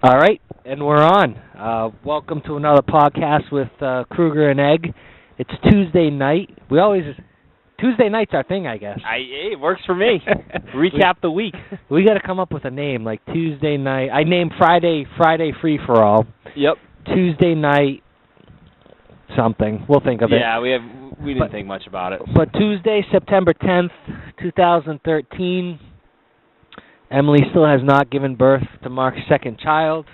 All right, and we're on. Welcome to another podcast with Kruger and Egg. It's Tuesday night. Tuesday night's our thing, I guess. It works for me. Recap the week. We got to come up with a name like Tuesday night. I named Friday free for all. Yep. Tuesday night something. We'll think of it. Yeah, we didn't think much about it. But Tuesday, September 10th, 2013. Emily still has not given birth to Mark's second child.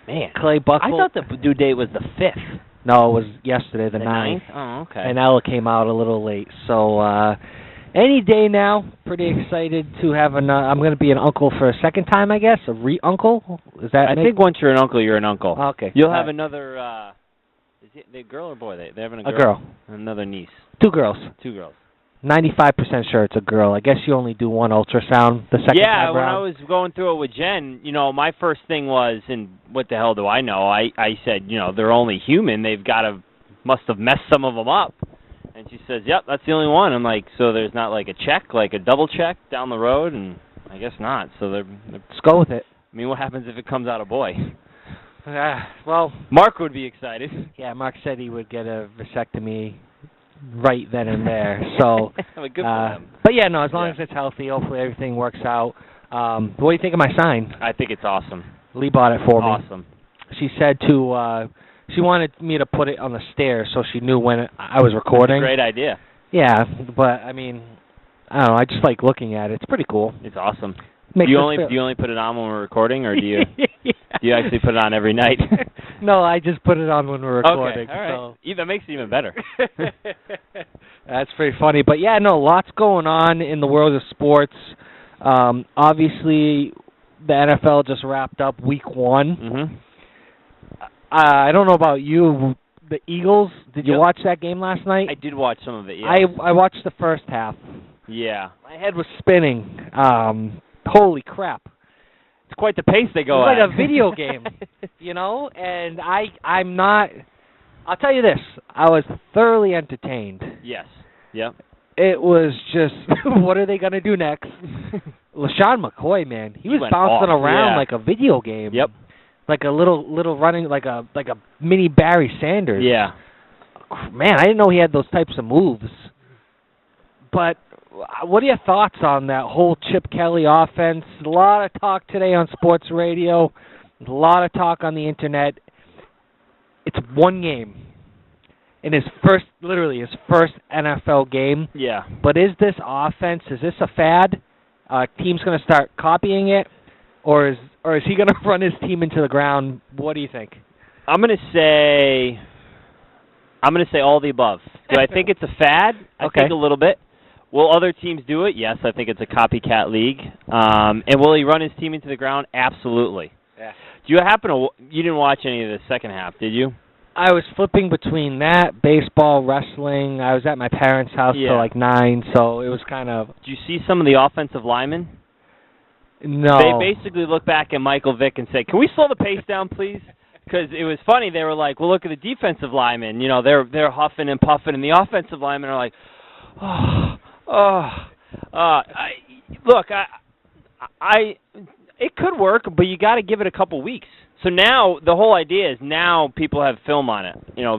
Man, Clay Buckle. I thought the due date was the 5th. No, it was yesterday, the 9th. Oh, okay. And Ella came out a little late. So any day now, pretty excited to have I'm going to be an uncle for a second time, I guess. A re-uncle? I think once you're an uncle, you're an uncle. Okay. You'll have another, is it a girl or boy? They're having a girl? A girl. Another niece. Two girls. 2 girls. 95% sure it's a girl. I guess you only do one ultrasound the second time around. Yeah, when I was going through it with Jen, my first thing was, and what the hell do I know? I said, they're only human. Must have messed some of them up. And she says, yep, that's the only one. I'm like, so there's not like a check, like a double check down the road? And I guess not. So let's go with it. I mean, what happens if it comes out a boy? Well, Mark would be excited. Yeah, Mark said he would get a vasectomy right then and there. So, good for them. But yeah, no, as long as it's healthy, hopefully everything works out. What do you think of my sign? I think it's awesome. Lee bought it for me. Awesome. She said she wanted me to put it on the stairs so she knew when I was recording. That's a great idea. Yeah, but I mean, I don't know. I just like looking at it. It's pretty cool. It's awesome. Do you only put it on when we're recording, or do you do you actually put it on every night? No, I just put it on when we're recording. Okay, all right. So. That makes it even better. That's pretty funny. But yeah, no, lots going on in the world of sports. Obviously, the NFL just wrapped up Week 1. Mm-hmm. I don't know about you. The Eagles, did you watch that game last night? I did watch some of it, yeah. I watched the first half. Yeah. My head was spinning. Holy crap. It's quite the pace they go at. It's like a video game, and I'm not, I'll tell you this, I was thoroughly entertained. Yes. Yep. It was just, what are they going to do next? LaShawn McCoy, man, he was bouncing around like a video game. Yep. Like a little running, like a mini Barry Sanders. Yeah. Man, I didn't know he had those types of moves. But what are your thoughts on that whole Chip Kelly offense? A lot of talk today on sports radio. A lot of talk on the internet. It's one game. In his first NFL game. Yeah. But is this offense, is this a fad? Team's going to start copying it? Or is he going to run his team into the ground? What do you think? I'm going to say all the above. Do I think it's a fad? I think a little bit. Will other teams do it? Yes, I think it's a copycat league. And will he run his team into the ground? Absolutely. Yeah. Do you you didn't watch any of the second half, did you? I was flipping between that, baseball, wrestling. I was at my parents' house till like 9, so it was kind of... Did you see some of the offensive linemen? No. They basically looked back at Michael Vick and said, can we slow the pace down, please? Because it was funny. They were like, well, look at the defensive linemen. They're huffing and puffing, and the offensive linemen are like, it could work, but you got to give it a couple weeks. So now the whole idea is now people have film on it,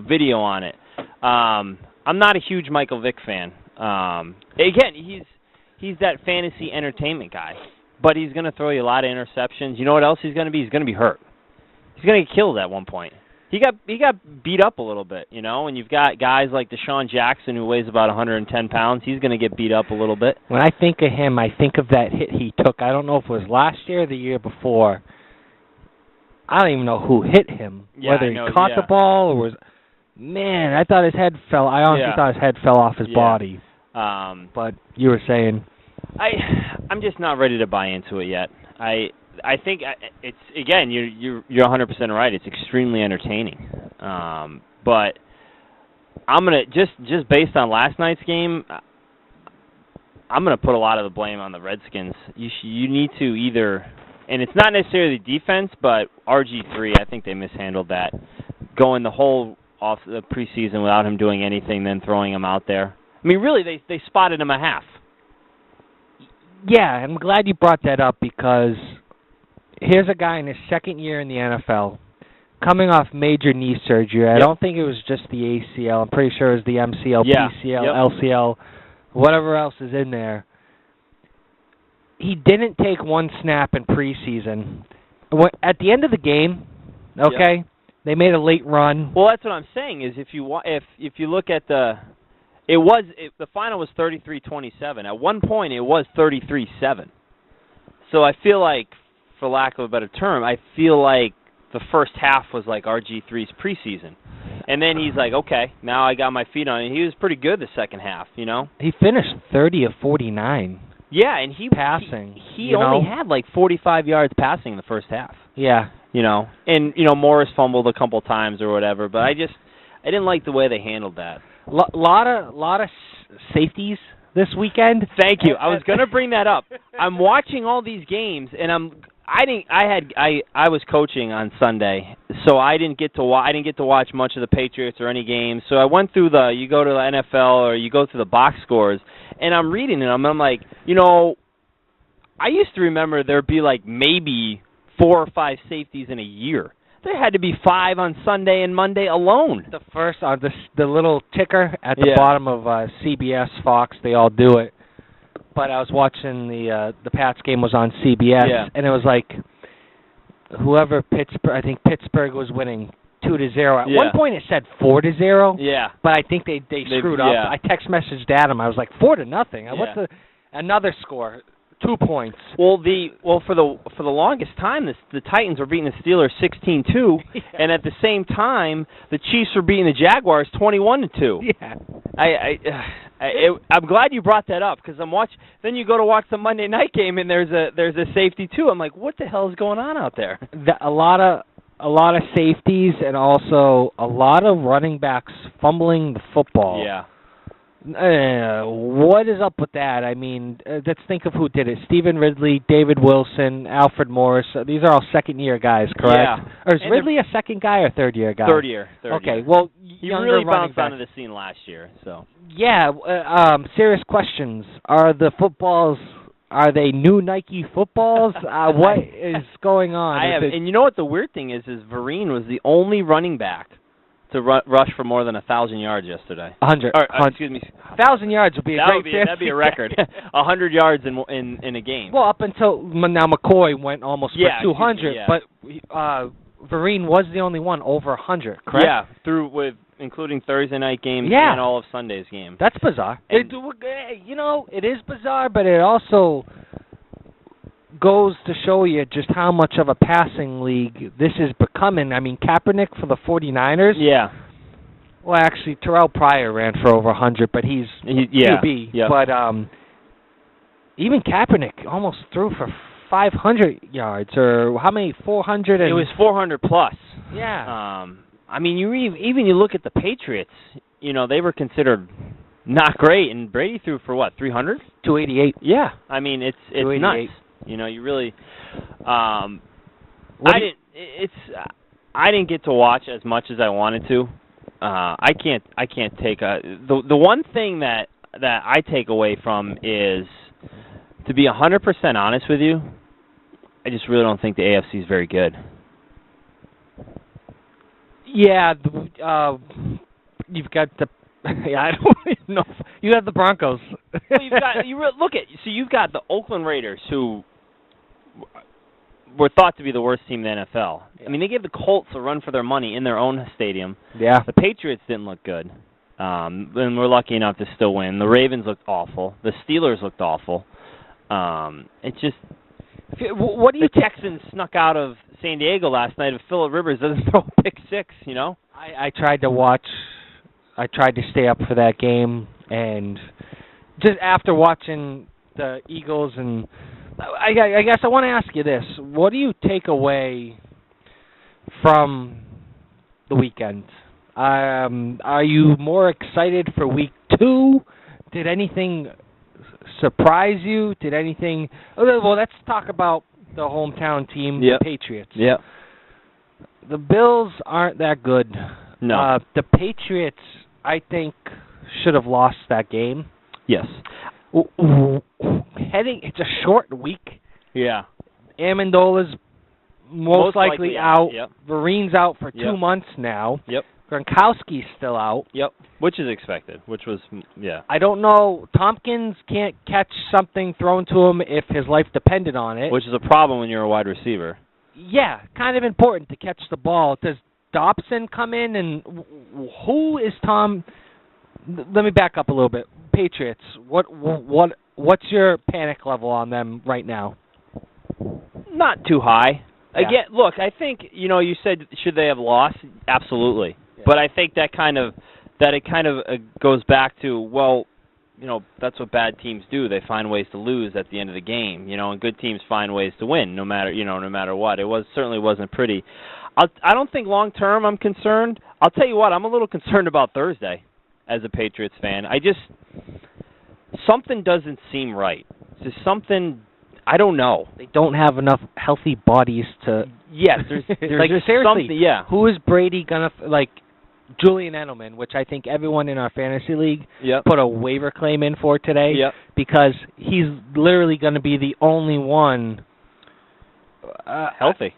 video on it. I'm not a huge Michael Vick fan. Again, he's that fantasy entertainment guy, but he's going to throw you a lot of interceptions. You know what else he's going to be? He's going to be hurt. He's going to get killed at one point. He got beat up a little bit, and you've got guys like Deshaun Jackson who weighs about 110 pounds. He's going to get beat up a little bit. When I think of him, I think of that hit he took. I don't know if it was last year or the year before. I don't even know who hit him, whether he caught the ball or was... Man, I thought his head fell. I honestly thought his head fell off his body. But you were saying... I'm just not ready to buy into it yet. I think it's, again, you're 100% right. It's extremely entertaining. But I'm going to, just based on last night's game, I'm going to put a lot of the blame on the Redskins. You need to either, and it's not necessarily the defense, but RG3, I think they mishandled that. Going the whole off the preseason without him doing anything, then throwing him out there. I mean, really, they spotted him a half. Yeah, I'm glad you brought that up because here's a guy in his second year in the NFL, coming off major knee surgery. I don't think it was just the ACL. I'm pretty sure it was the MCL, PCL, LCL, whatever else is in there. He didn't take one snap in preseason. At the end of the game, they made a late run. Well, that's what I'm saying is if you look at the final was 33-27. At one point, it was 33-7. So I feel like, for lack of a better term, I feel like the first half was like RG3's preseason. And then he's like, okay, now I got my feet on it. He was pretty good the second half, you know? He finished 30 of 49. Yeah, and he only had like 45 yards passing in the first half. Yeah. You know, and, Morris fumbled a couple times or whatever, but I didn't like the way they handled that. Lot of safeties this weekend. Thank you. I was going to bring that up. I'm watching all these games, and I was coaching on Sunday, so I didn't get to watch much of the Patriots or any games. So I went through you go to the NFL or you go through the box scores, and I'm reading them. I'm like, I used to remember there'd be like maybe 4 or 5 safeties in a year. There had to be 5 on Sunday and Monday alone. The first the little ticker at the bottom of CBS, Fox, they all do it. But I was watching the Pats game was on CBS, and it was like whoever Pittsburgh. I think Pittsburgh was winning 2-0. At one point, it said 4-0. Yeah. But I think they screwed up. I text messaged Adam. I was like 4-0. What's another score? 2 points. Well, for the longest time, the Titans were beating the Steelers 16-2, and at the same time, the Chiefs were beating the Jaguars 21-2. Yeah. I'm glad you brought that up because I'm watching. Then you go to watch the Monday night game, and there's a safety too. I'm like, what the hell is going on out there? A lot of safeties and also a lot of running backs fumbling the football. Yeah. What is up with that? I mean, let's think of who did it. Stephen Ridley, David Wilson, Alfred Morris. These are all second-year guys, correct? Yeah. Or is Ridley a second guy or third-year guy? Third year. Okay, well, he really bounced onto the scene last year. So. Yeah, serious questions. Are they new Nike footballs? What is going on? And you know what the weird thing is Vereen was the only running back to rush for more than 1,000 yards yesterday. 100. Excuse me. 1,000 yards would be that'd be a record. 100 yards in a game. Well, up until now, McCoy went almost for 200, but Vereen was the only one over 100, correct? Yeah, including Thursday night games and all of Sunday's game. That's bizarre. It is bizarre, but it also goes to show you just how much of a passing league this is becoming. I mean, Kaepernick for the 49ers. Yeah. Well, actually, Terrell Pryor ran for over 100, but he's QB. Yeah. But even Kaepernick almost threw for 500 yards, or how many? 400? It was 400 plus. Yeah. I mean, you look at the Patriots. They were considered not great, and Brady threw for what, 300? 288. Yeah. I mean, it's nuts. You really. I didn't get to watch as much as I wanted to. I can't take the one thing that I take away from is, to be 100% honest with you, I just really don't think the AFC is very good. Yeah, you've got the. I don't even know. You have the Broncos. You've got the Oakland Raiders, who were thought to be the worst team in the NFL. I mean, they gave the Colts a run for their money in their own stadium. Yeah. The Patriots didn't look good. And we're lucky enough to still win. The Ravens looked awful. The Steelers looked awful. It's just... What do you... The Texans snuck out of San Diego last night if Phillip Rivers doesn't throw a pick six, I tried to watch... I tried to stay up for that game, and just after watching the Eagles, and I guess I want to ask you this. What do you take away from the weekend? Are you more excited for week 2? Did anything surprise you? Did anything... Well, let's talk about the hometown team, the Patriots. Yeah. The Bills aren't that good. No. The Patriots, I think, should have lost that game. Yes. It's a short week. Yeah. Amendola's most likely out. Yep. Vereen's out for 2 months now. Yep. Gronkowski's still out. Yep. Which is expected. Which was, I don't know. Tompkins can't catch something thrown to him if his life depended on it. Which is a problem when you're a wide receiver. Yeah, kind of important to catch the ball. Does Dobson come in, and who is Tom? Let me back up a little bit. Patriots. What's your panic level on them right now? Not too high. Yeah. Again, look, I think you said should they have lost? Absolutely. Yeah. But I think that it kind of goes back to that's what bad teams do. They find ways to lose at the end of the game, and good teams find ways to win no matter what. Certainly wasn't pretty. I don't think long term I'm concerned. I'll tell you what, I'm a little concerned about Thursday as a Patriots fan. Something doesn't seem right. There's something, I don't know. They don't have enough healthy bodies to. Yes, there's like seriously. Yeah. Who is Brady gonna Julian Edelman, which I think everyone in our fantasy league put a waiver claim in for today because he's literally going to be the only one healthy.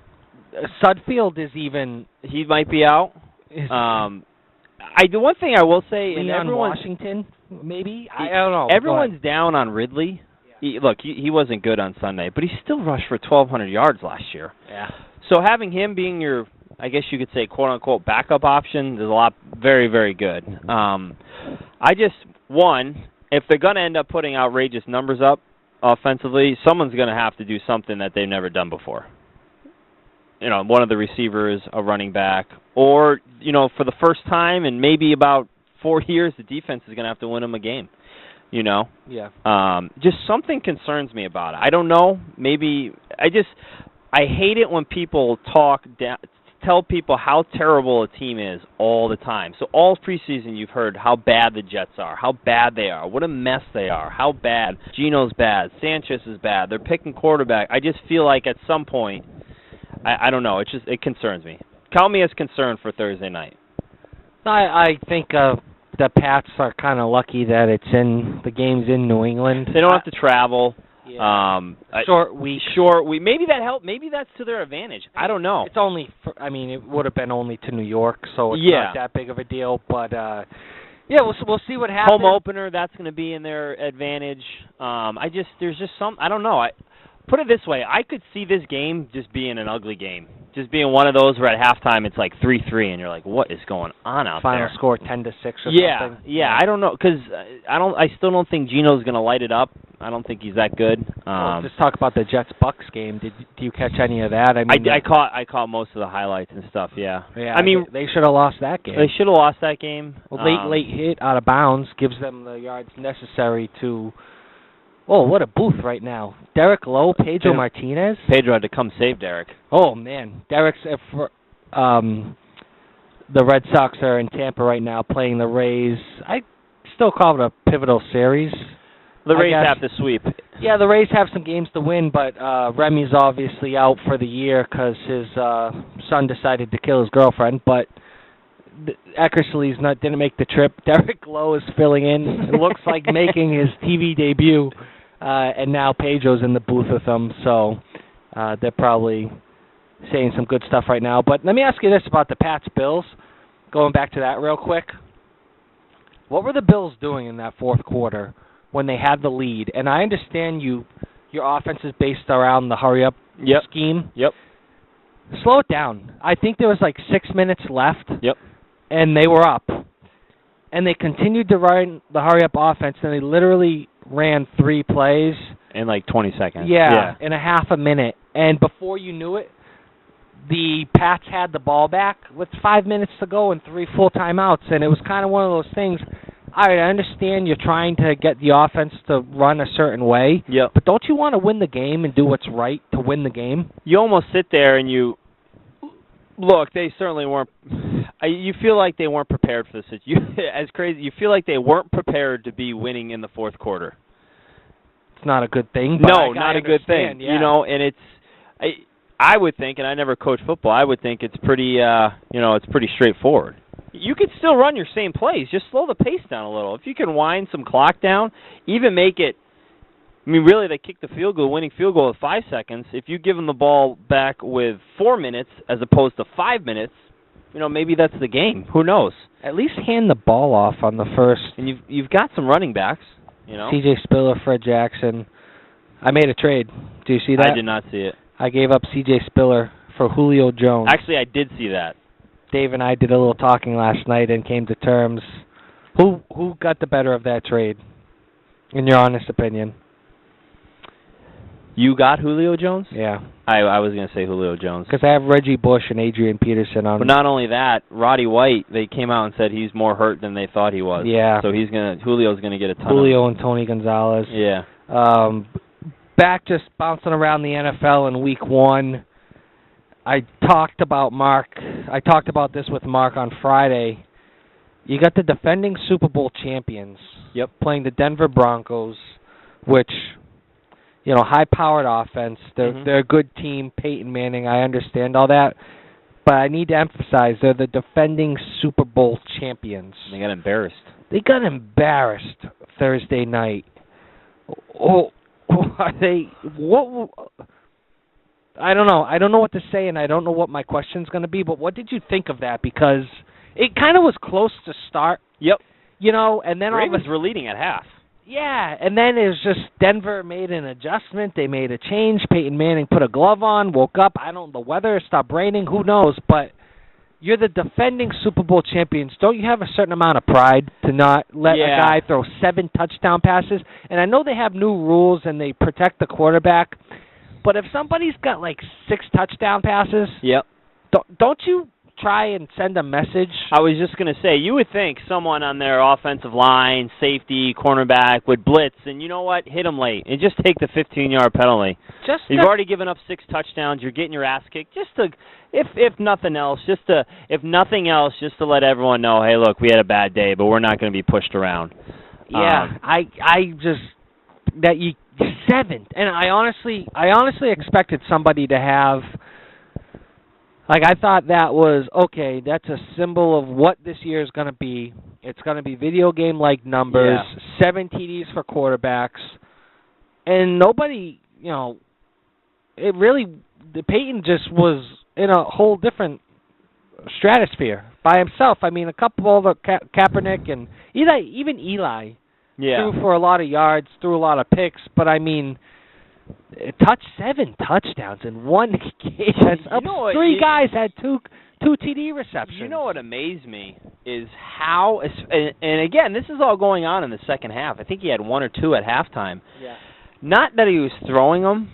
Sudfield is even. He might be out. The one thing I will say, Leon Washington, maybe? I don't know. Everyone's down on Ridley. Yeah. He wasn't good on Sunday, but he still rushed for 1,200 yards last year. Yeah. So having him being your, I guess you could say, quote-unquote, backup option is very, very good. If they're going to end up putting outrageous numbers up offensively, someone's going to have to do something that they've never done before. One of the receivers, a running back, or, for the first time in maybe about 4 years, the defense is going to have to win them a game, Yeah. Just something concerns me about it. I don't know. Maybe I hate it when people tell people how terrible a team is all the time. So all preseason you've heard how bad the Jets are, how bad they are, what a mess they are, how bad. Geno's bad, Sanchez is bad, they're picking quarterback. I just feel like at some point, I don't know. It concerns me. Call me as concerned for Thursday night. I think the Pats are kind of lucky that the game's in New England. They don't have to travel. Yeah. Short week. Maybe that helped. Maybe that's to their advantage. I don't know. It's only. It would have been only to New York, so it's not that big of a deal. But we'll see what happens. Home opener. That's going to be in their advantage. There's just some. I don't know. Put it this way, I could see this game just being an ugly game. Just being one of those where at halftime it's like 3-3 and you're like, what is going on out Final there? Final score 10-6 or something. Yeah, I don't know, because I still don't think Geno's going to light it up. I don't think he's that good. Let's talk about the Jets-Bucks game. Do you catch any of that? I caught most of the highlights and stuff, yeah. Yeah, they should have lost that game. They should have lost that game. Late hit out of bounds gives them the yards necessary to... Oh, what a booth right now. Derek Lowe, Pedro Martinez. Pedro had to come save Derek. Oh, man. Derek's... the Red Sox are in Tampa right now playing the Rays. I still call it a pivotal series. The Rays have to sweep. Yeah, the Rays have some games to win, but Remy's obviously out for the year because his son decided to kill his girlfriend, but... Eckersley's didn't make the trip. Derek Lowe is filling in. It looks like making his TV debut, and now Pedro's in the booth with him. So they're probably saying some good stuff right now. But let me ask you this about the Pats Bills. Going back to that real quick, what were the Bills doing in that fourth quarter when they had the lead? And I understand your offense is based around the hurry up scheme. Yep. Slow it down. I think there was like 6 minutes left. Yep. And they were up. And they continued to run the hurry-up offense, and they literally ran 3 plays. In like 20 seconds. Yeah, in a half a minute. And before you knew it, the Pats had the ball back with 5 minutes to go and 3 full timeouts. And it was kind of one of those things, all right, I understand you're trying to get the offense to run a certain way. Yep. But don't you want to win the game and do what's right to win the game? You almost sit there and you... Look, they certainly weren't. You feel like they weren't prepared for this. As crazy, you feel like they weren't prepared to be winning in the fourth quarter. It's not a good thing. But no, not a good thing. Yeah. And it's. I would think, and I never coached football. I would think it's pretty. It's pretty straightforward. You could still run your same plays. Just slow the pace down a little. If you can wind some clock down, even make it I mean, really, they kicked the winning field goal with 5 seconds. If you give them the ball back with 4 minutes as opposed to 5 minutes, maybe that's the game. Who knows? At least hand the ball off on the first. And you've got some running backs, C.J. Spiller, Fred Jackson. I made a trade. Do you see that? I did not see it. I gave up C.J. Spiller for Julio Jones. Actually, I did see that. Dave and I did a little talking last night and came to terms. Who got the better of that trade, in your honest opinion? You got Julio Jones? Yeah. I was going to say Julio Jones. Because I have Reggie Bush and Adrian Peterson on. But not only that, Roddy White, they came out and said he's more hurt than they thought he was. Yeah. So Julio's going to get a ton Julio and Tony Gonzalez. Yeah. Back just bouncing around the NFL in week 1. I talked about this with Mark on Friday. You got the defending Super Bowl champions. Yep. Playing the Denver Broncos, which, high-powered offense. They're a good team. Peyton Manning, I understand all that. But I need to emphasize, they're the defending Super Bowl champions. They got embarrassed. They got embarrassed Thursday night. Oh, are they? What? I don't know. I don't know what to say, and I don't know what my question's going to be. But what did you think of that? Because it kind of was close to start. Yep. And then Ravens were leading at half. Yeah, and then it was just Denver made an adjustment. They made a change. Peyton Manning put a glove on, woke up. The weather stopped raining. Who knows? But you're the defending Super Bowl champions. Don't you have a certain amount of pride to not let a guy throw 7 touchdown passes? And I know they have new rules and they protect the quarterback. But if somebody's got 6 touchdown passes, yep, don't you try and send a message? I was just going to say, you would think someone on their offensive line, safety, cornerback would blitz, and you know what? Hit them late and just take the 15-yard penalty. You've already given up 6 touchdowns. You're getting your ass kicked. Just to, if nothing else, just to let everyone know, hey, look, we had a bad day, but we're not going to be pushed around. Yeah, I just that you 7th, and I honestly expected somebody to have. I thought that was, okay, that's a symbol of what this year is going to be. It's going to be video game-like numbers, 7 TDs for quarterbacks, and nobody, Peyton just was in a whole different stratosphere by himself. I mean, a couple of Kaepernick and Eli threw for a lot of yards, threw a lot of picks, but I mean, 7 touchdowns in one game. Three guys had two TD receptions. You know what amazed me is how, and again, this is all going on in the second half. I think he had 1 or 2 at halftime. Yeah. Not that he was throwing them,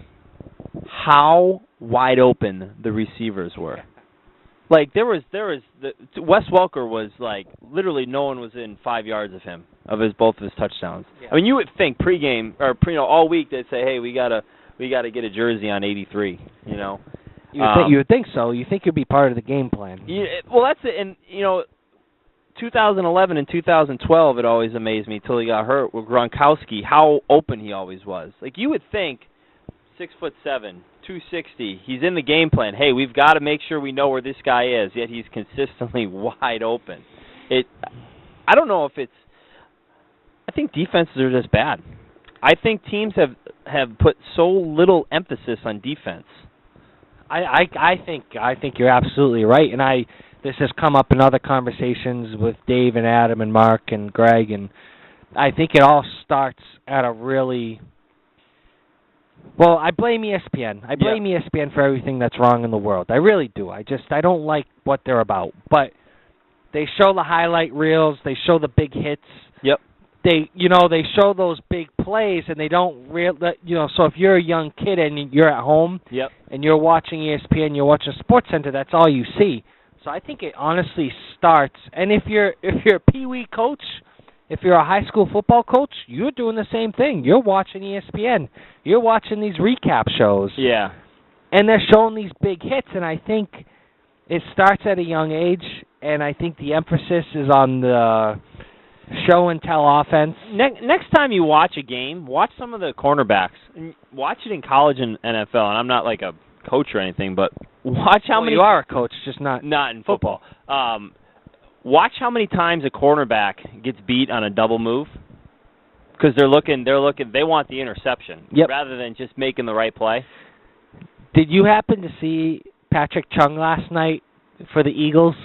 how wide open the receivers were. Wes Welker was literally no one was in 5 yards of him, both of his touchdowns. Yeah. I mean, you would think pregame or all week they'd say, hey, we gotta get a jersey on 83. You would think so. You think it'd be part of the game plan. Yeah, well, that's it. And 2011 and 2012, it always amazed me till he got hurt with Gronkowski, how open he always was. You would think 6'7", 260. He's in the game plan. Hey, we've got to make sure we know where this guy is. Yet he's consistently wide open. I don't know if it's. I think defenses are just bad. I think teams have put so little emphasis on defense. I think you're absolutely right, and this has come up in other conversations with Dave and Adam and Mark and Greg, and I think it all starts at a really. Well, I blame ESPN. I blame ESPN for everything that's wrong in the world. I really do. I don't like what they're about. But they show the highlight reels. They show the big hits. Yep. They show those big plays, and they don't so if you're a young kid and you're at home and you're watching ESPN, you're watching SportsCenter, that's all you see. So I think it honestly starts. And if you're a Pee-wee coach, if you're a high school football coach, you're doing the same thing. You're watching ESPN. You're watching these recap shows. Yeah. And they're showing these big hits, and I think it starts at a young age, and I think the emphasis is on the show and tell offense. Next time you watch a game, watch some of the cornerbacks. And watch it in college and NFL, and I'm not like a coach or anything, but watch how many... You are a coach, just not in football. Watch how many times a cornerback gets beat on a double move. Because they're looking. They want the interception rather than just making the right play. Did you happen to see Patrick Chung last night for the Eagles?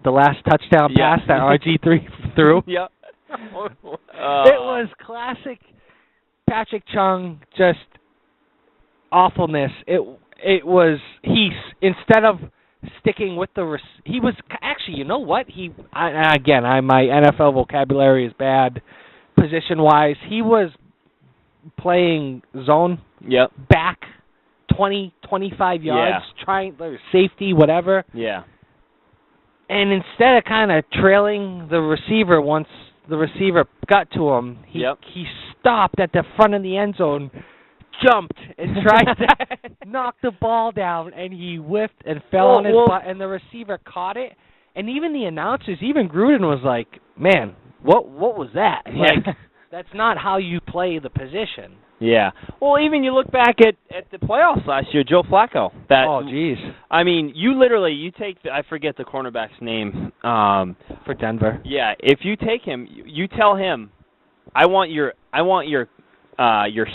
The last touchdown pass that RG3 threw? Yep. It was classic Patrick Chung, just awfulness. It was instead of sticking with he was actually, you know what? My NFL vocabulary is bad position-wise. He was playing zone back 20, 25 yards, trying safety, whatever. Yeah. And instead of kind of trailing the receiver once the receiver got to him, he stopped at the front of the end zone, jumped, and tried to knock the ball down, and he whiffed and fell on his butt, and the receiver caught it. And even the announcers, even Gruden was like, man, what was that? Like, that's not how you play the position. Yeah. Well, even you look back at the playoffs last year, Joe Flacco. Oh, jeez. I mean, you take I forget the cornerback's name. For Denver. Yeah. If you take him, you tell him, I want your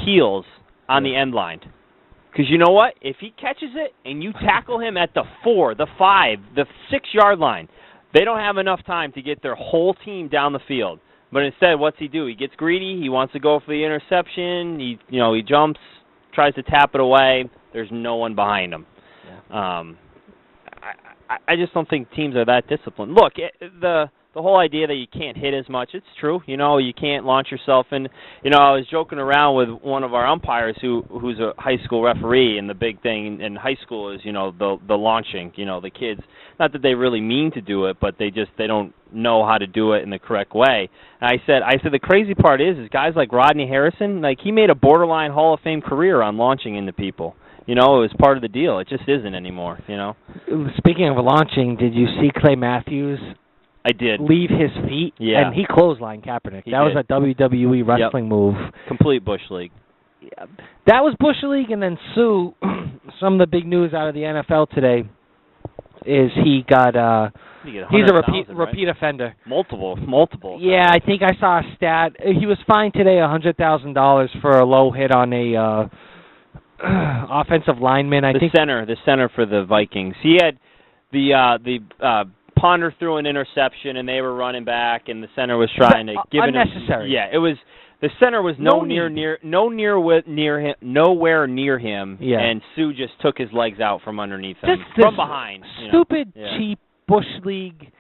heels on the end line. Because you know what? If he catches it and you tackle him at the 4, the 5, the 6-yard line, they don't have enough time to get their whole team down the field. But instead, what's he do? He gets greedy. He wants to go for the interception. He jumps, tries to tap it away. There's no one behind him. Yeah. I just don't think teams are that disciplined. Look, the whole idea that you can't hit as much, it's true. You can't launch yourself. And, I was joking around with one of our umpires who's a high school referee, and the big thing in high school is, the launching, the kids. Not that they really mean to do it, but they don't know how to do it in the correct way. And I said the crazy part is guys like Rodney Harrison, like he made a borderline Hall of Fame career on launching into people. It was part of the deal. It just isn't anymore, Speaking of launching, did you see Clay Matthews? I did. Leave his feet, and he clotheslined Kaepernick. That was a WWE wrestling move. Complete Bush League. Yeah. That was Bush League, and then Sue, some of the big news out of the NFL today is he's a repeat offender. Multiple. Yeah, I think I saw a stat. He was fined today $100,000 for a low hit on a offensive lineman. The center for the Vikings. He had the punter threw an interception, and they were running back, and the center was trying to give it unnecessary. Yeah, it was. The center was nowhere near him, and Sue just took his legs out from underneath him, from behind. Stupid, cheap Bush League,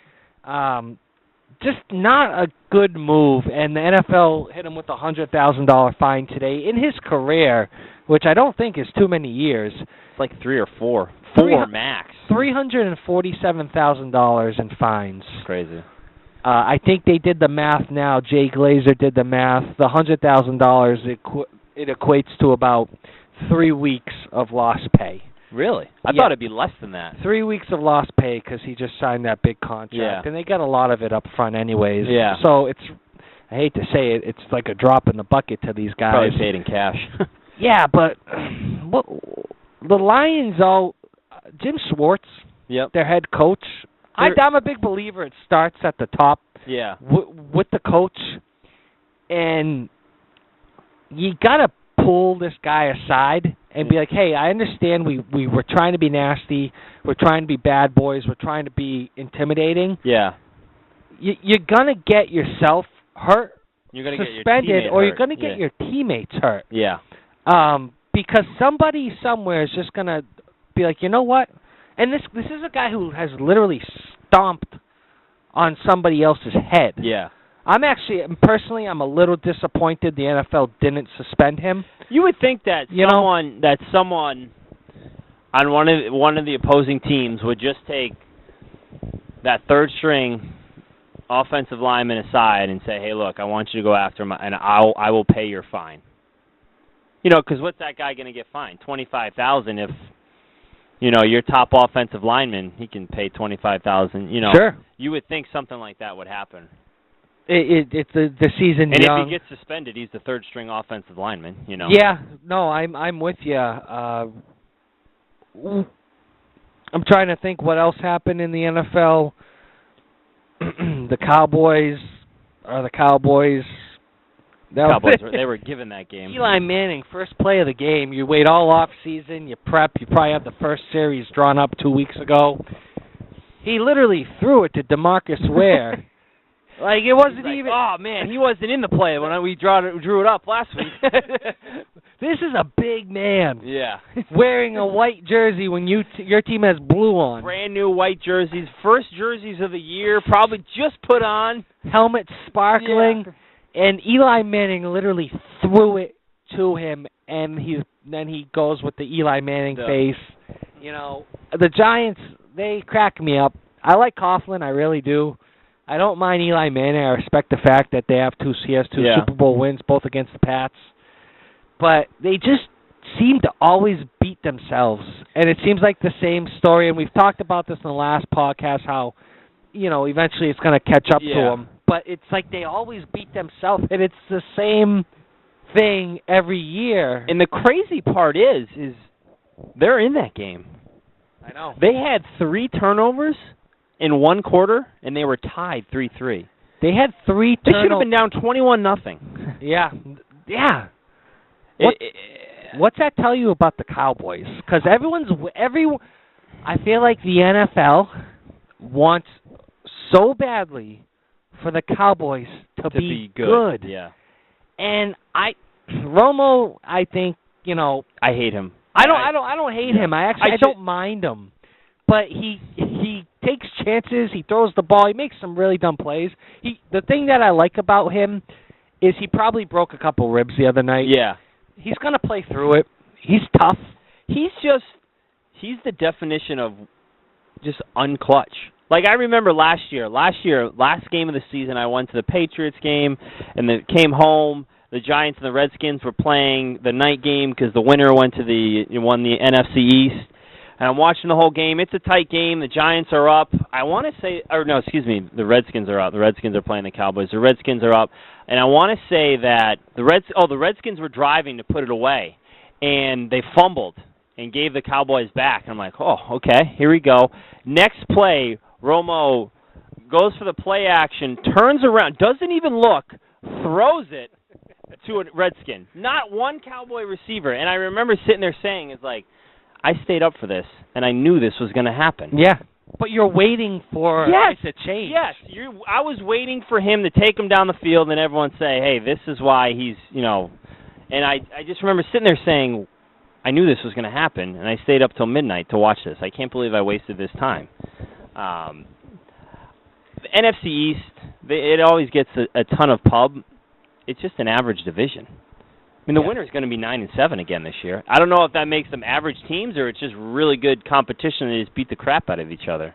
just not a good move. And the NFL hit him with a $100,000 fine today in his career, which I don't think is too many years. It's like 3 or 4. 4 max. $347,000 in fines. Crazy. I think they did the math now. Jay Glazer did the math. The $100,000 it equates to about 3 weeks of lost pay. Really? I thought it'd be less than that. 3 weeks of lost pay because he just signed that big contract, and they got a lot of it up front anyways. Yeah. So I hate to say it, it's like a drop in the bucket to these guys. Probably paid in cash. Yeah, but the Lions, Jim Schwartz, their head coach. I'm a big believer it starts at the top with the coach, and you got to pull this guy aside and be like, hey, I understand we were trying to be nasty, we're trying to be bad boys, we're trying to be intimidating. Yeah. You're going to get yourself hurt, you're gonna suspended, get or you're going to get your teammates hurt. Yeah. Because somebody somewhere is just going to be like, you know what? And this is a guy who has literally stomped on somebody else's head. Yeah. I'm a little disappointed the NFL didn't suspend him. You would think that someone on one of the opposing teams would just take that third string offensive lineman aside and say, "Hey, look, I want you to go after him, and I will pay your fine." Because what's that guy going to get fined? $25,000 if. Your top offensive lineman, he can pay $25,000. Sure. You would think something like that would happen. It's the season and young. If he gets suspended, he's the third string offensive lineman. Yeah. No, I'm with you. I'm trying to think what else happened in the NFL. The Cowboys Cowboys they were given that game. Eli Manning, first play of the game. You wait all off season. You prep. You probably have the first series drawn up 2 weeks ago. He literally threw it to DeMarcus Ware. Like, it wasn't even... Oh, man, he wasn't in the play when we drew it up last week. This is a big man. Yeah. Wearing a white jersey when your team has blue on. Brand new white jerseys. First jerseys of the year. Probably just put on. Helmet sparkling. Yeah. And Eli Manning literally threw it to him, and then he goes with the Eli Manning face. You know, the Giants, they crack me up. I like Coughlin, I really do. I don't mind Eli Manning. I respect the fact that he has two Super Bowl wins, both against the Pats. But they just seem to always beat themselves. And it seems like the same story, and we've talked about this in the last podcast, how, you know, eventually it's going to catch up to them. But it's like they always beat themselves, and it's the same thing every year. And the crazy part is they're in that game. I know. They had 3 turnovers in one quarter, and they were tied 3-3. They had 3 turnovers. They should have been down 21-0. Yeah. Yeah. What's that tell you about the Cowboys? Because I feel like the NFL wants so badly for the Cowboys to be good. Yeah. And Romo, I think, you know, I hate him. I don't hate him. I don't mind him. But he takes chances, he throws the ball, he makes some really dumb plays. The thing that I like about him is he probably broke a couple ribs the other night. Yeah. He's going to play through it. He's tough. He's the definition of just unclutch. Like, I remember last last game of the season, I went to the Patriots game, and then came home. The Giants and the Redskins were playing the night game because the winner won the NFC East. And I'm watching the whole game. It's a tight game. The Giants are up. The Redskins are up. The Redskins are playing the Cowboys. The Redskins are up. And I want to say that the Redskins were driving to put it away, and they fumbled and gave the Cowboys back. And I'm like, oh, okay, here we go. Next play, Romo goes for the play action, turns around, doesn't even look, throws it to a Redskin. Not one Cowboy receiver. And I remember sitting there saying, it's like, I stayed up for this, and I knew this was going to happen. Yeah, but you're waiting for it to change. Yes, I was waiting for him to take him down the field and everyone say, hey, this is why he's, you know. And I just remember sitting there saying, I knew this was going to happen, and I stayed up till midnight to watch this. I can't believe I wasted this time. The NFC East, it always gets a ton of pub. It's just an average division. I mean, the winner is going to be 9-7 again this year. I don't know if that makes them average teams or it's just really good competition and they just beat the crap out of each other.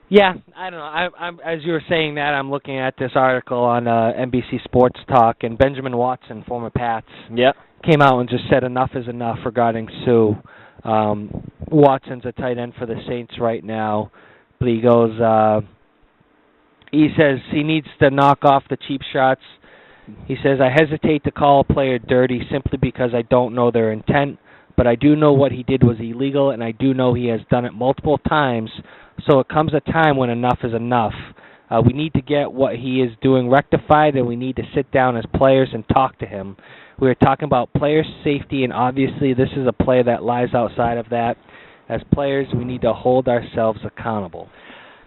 Yeah, I don't know. I'm as you were saying that, I'm looking at this article on NBC Sports Talk, and Benjamin Watson, former Pats, came out and just said enough is enough regarding Sue. Watson's a tight end for the Saints right now, but he goes, he says he needs to knock off the cheap shots. He says, I hesitate to call a player dirty simply because I don't know their intent, but I do know what he did was illegal, and I do know he has done it multiple times, so it comes a time when enough is enough. We need to get what he is doing rectified, and we need to sit down as players and talk to him. We are talking about player safety, and obviously this is a play that lies outside of that. As players, we need to hold ourselves accountable.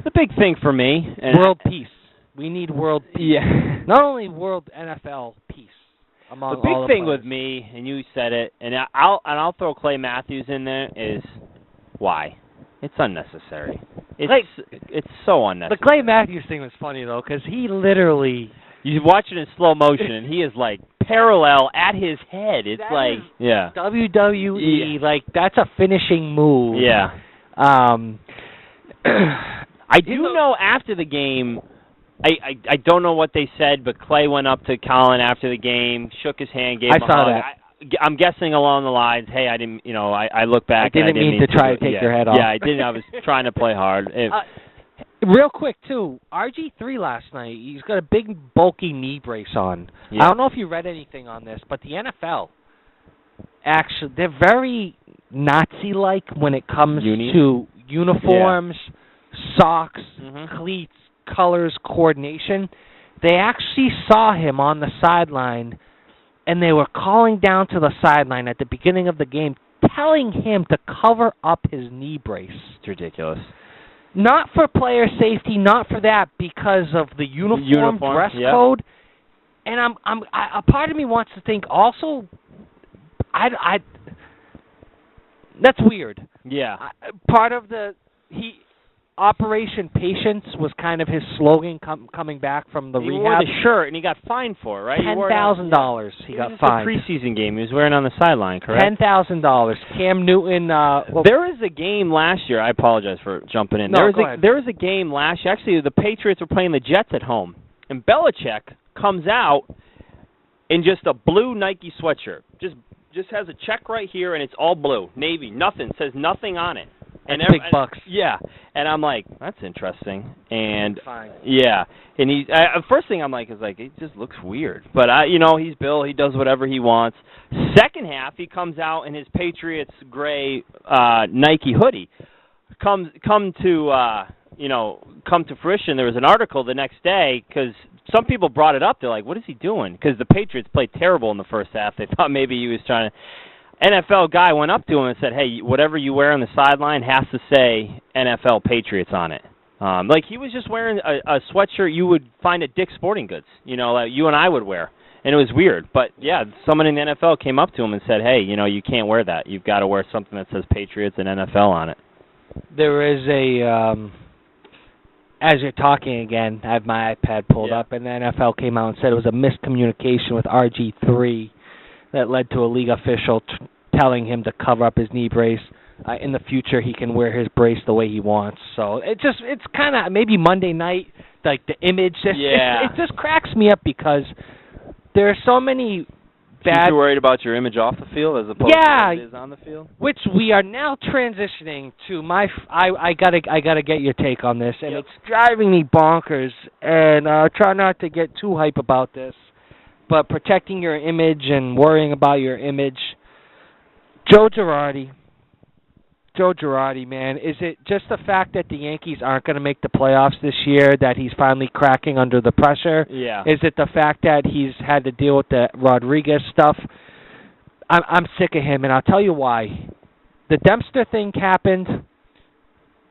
The big thing for me... world peace. We need world peace. Yeah. Not only world NFL peace. Among the big all the thing players. with me, and you said it, and I'll throw Clay Matthews in there, is why? It's unnecessary. It's so unnecessary. The Clay Matthews thing was funny, though, because he literally... You watch it in slow motion, and he is, like, parallel at his head. It's that like, is WWE, like, that's a finishing move. Yeah. I do know after the game... I don't know what they said, but Clay went up to Colin after the game, shook his hand, gave him a hug. That. I'm guessing along the lines, hey, I didn't, you know, I look back. I didn't mean to try to take your head off. Yeah, I didn't. I was trying to play hard. Real quick, too, RG3 last night, he's got a big, bulky knee brace on. Yeah. I don't know if you read anything on this, but the NFL, actually, they're very Nazi-like when it comes to uniforms, socks, cleats, colors, coordination. they actually saw him on the sideline, and they were calling down to the sideline at the beginning of the game, telling him to cover up his knee brace. It's ridiculous. Not for player safety, not for that, because of the uniform dress code. And a part of me wants to think also, that's weird. Yeah. Part of Operation Patience was kind of his slogan coming back from the rehab. He wore the shirt, and he got fined for it, right? $10,000 he got fined. It was a preseason game. He was wearing on the sideline, correct? $10,000. Cam Newton. There was a game last year. I apologize for jumping in. No, go ahead. There was a game last year. Actually, the Patriots were playing the Jets at home, and Belichick comes out in just a blue Nike sweatshirt. Just has a check right here, and it's all blue, navy, nothing, says nothing on it. And big bucks. Yeah, and I'm like, that's interesting. And fine. Yeah, and first thing I'm like is like, it just looks weird. But he's Bill. He does whatever he wants. Second half, he comes out in his Patriots gray Nike hoodie. Come to fruition. There was an article the next day because some people brought it up. They're like, what is he doing? Because the Patriots played terrible in the first half. They thought maybe he was trying to. NFL guy went up to him and said, hey, whatever you wear on the sideline has to say NFL Patriots on it. Like he was just wearing a sweatshirt you would find at Dick's Sporting Goods, like you and I would wear. And it was weird. But, yeah, someone in the NFL came up to him and said, hey, you can't wear that. You've got to wear something that says Patriots and NFL on it. There is as you're talking again, I have my iPad pulled up, and the NFL came out and said it was a miscommunication with RG3 that led to a league official telling him to cover up his knee brace. In the future, he can wear his brace the way he wants. So it's kind of maybe Monday night, like the image. It just cracks me up because there are so many bad. You're worried about your image off the field as opposed to what it is on the field? Which we are now transitioning to. I gotta get your take on this, and it's driving me bonkers. And try not to get too hype about this, but protecting your image and worrying about your image. Joe Girardi, man, is it just the fact that the Yankees aren't going to make the playoffs this year that he's finally cracking under the pressure? Yeah. Is it the fact that he's had to deal with the Rodriguez stuff? I'm sick of him, and I'll tell you why. The Dempster thing happened.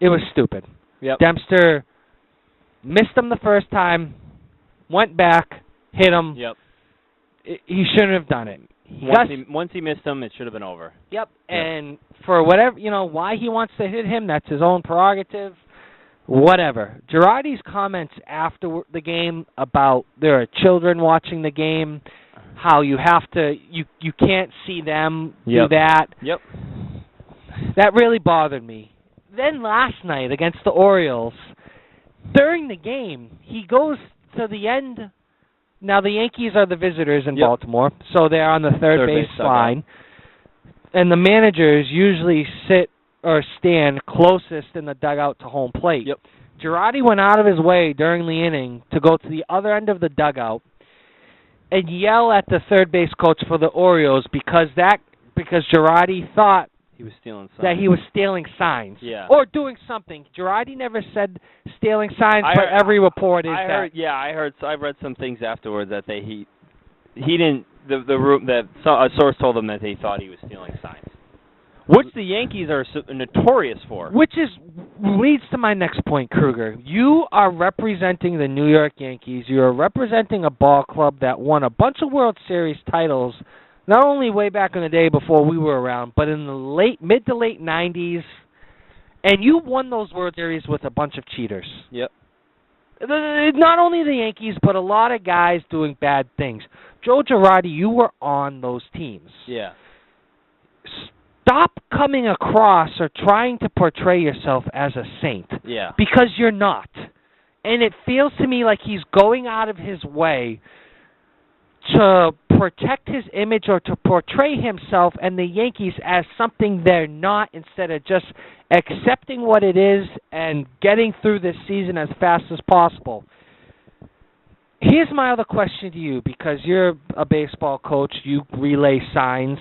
It was stupid. Yep. Dempster missed him the first time, went back, hit him. Yep. He shouldn't have done it. Once he missed him, it should have been over. Yep. And for whatever, why he wants to hit him, that's his own prerogative. Whatever. Girardi's comments after the game about there are children watching the game, how you have to, you can't see them do that. Yep. That really bothered me. Then last night against the Orioles, during the game, he goes to the end. Now, the Yankees are the visitors in Baltimore, so they're on the third base line. And the managers usually sit or stand closest in the dugout to home plate. Yep. Girardi went out of his way during the inning to go to the other end of the dugout and yell at the third base coach for the Orioles because Girardi thought he was stealing signs. That he was stealing signs. Yeah. Or doing something. Girardi never said stealing signs, but every report is that. Yeah, I read some things afterwards that he didn't. A source told him that they thought he was stealing signs, which the Yankees are notorious for. Which leads to my next point, Kruger. You are representing the New York Yankees. You are representing a ball club that won a bunch of World Series titles. Not only way back in the day before we were around, but in the mid to late 90s, and you won those World Series with a bunch of cheaters. Yep. Not only the Yankees, but a lot of guys doing bad things. Joe Girardi, you were on those teams. Yeah. Stop coming across or trying to portray yourself as a saint. Yeah. Because you're not. And it feels to me like he's going out of his way to protect his image or to portray himself and the Yankees as something they're not, instead of just accepting what it is and getting through this season as fast as possible. Here's my other question to you, because you're a baseball coach, you relay signs.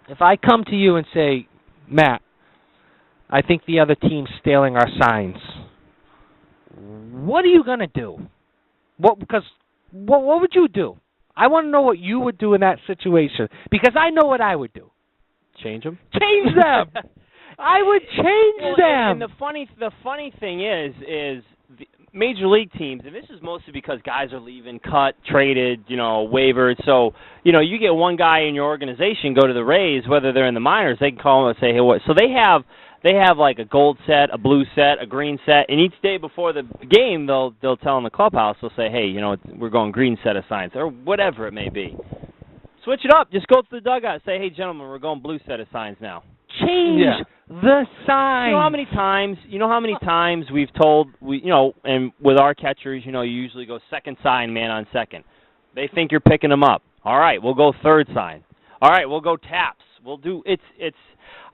If I come to you and say, Matt, I think the other team's stealing our signs, what are you going to do? What would you do? I want to know what you would do in that situation because I know what I would do. Change them. Change them. I would change them. And the funny thing is the major league teams, and this is mostly because guys are leaving, cut, traded, waivers. So you get one guy in your organization go to the Rays, whether they're in the minors, they can call them and say, hey, what? So they have like a gold set, a blue set, a green set, and each day before the game, they'll tell in the clubhouse, they'll say, hey, we're going green set of signs, or whatever it may be. Switch it up. Just go to the dugout and say, hey, gentlemen, we're going blue set of signs now. Change the sign. You know how many times we've told and with our catchers, you usually go second sign, man on second. They think you're picking them up. All right, we'll go third sign. All right, we'll go taps. We'll do it's.